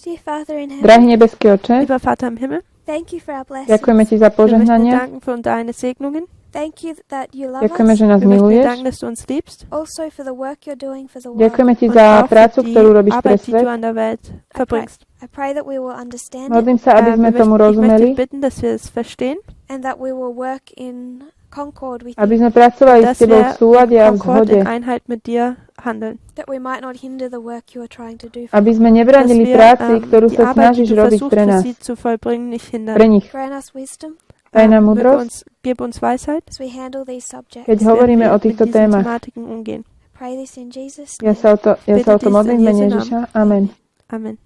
Dear Father in heaven, Drahý nebeský oče, Lieber Vater im Himmel, thank you for our blessings. ďakujeme ti za wir möchten dir požehnania, danken für deine Segnungen. Thank you that you love ďakujeme, us. že nás Wir möchten dir miluješ, danken, dass du uns liebst. Also for the work you're doing for the world. ďakujeme ti Und za auch für prácu, die ktorú robíš pre Arbeit, die svet. du an der Welt verbringst. I pray that we will understand it Modlím sa, aby sme tomu Ich möchte rozumeli, dich bitten, dass wir es verstehen, and that we will work in concord with aby you, sme pracovali s dass tebou v wir súlade a v Concord zhode, in Einheit mit dir handeln. that we might not hinder the work you are trying to do for aby us. sme Dass nebranili wir práci, ktorú die sa Arbeit, die snažíš du robiť versuchst pre für nás, sie zu vollbringen, nicht pre hindern. nich. Grant us wisdom Daj nám Wirke múdrosť, gib uns Weisheit, as we handle these subjects. keď I hovoríme o mit týchto diesen témach. Thematiken umgehen. pray this in Jesus' Ja name. sa o to modlím v mene Bitte dies in Ježiša. Jesu Amen. Amen.